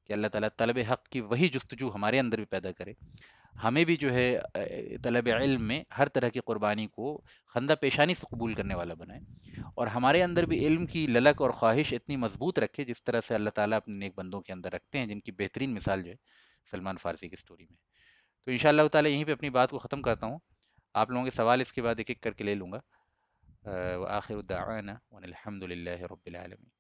کہ اللہ تعالیٰ طلب حق کی وہی جستجو ہمارے اندر بھی پیدا کرے، ہمیں بھی جو ہے طلب علم میں ہر طرح کی قربانی کو خندہ پیشانی سے قبول کرنے والا بنائے، اور ہمارے اندر بھی علم کی للک اور خواہش اتنی مضبوط رکھے جس طرح سے اللہ تعالیٰ اپنے نیک بندوں کے اندر رکھتے ہیں، جن کی بہترین مثال جو ہے سلمان فارسی کی اسٹوری میں. تو ان شاء اللہ تعالیٰ یہیں پہ اپنی بات کو ختم کرتا ہوں. آپ لوگوں کے سوال اس کے بعد ایک ایک کر کے لے لوں گا. وآخر دعوانا وان الحمد للہ رب العالمین.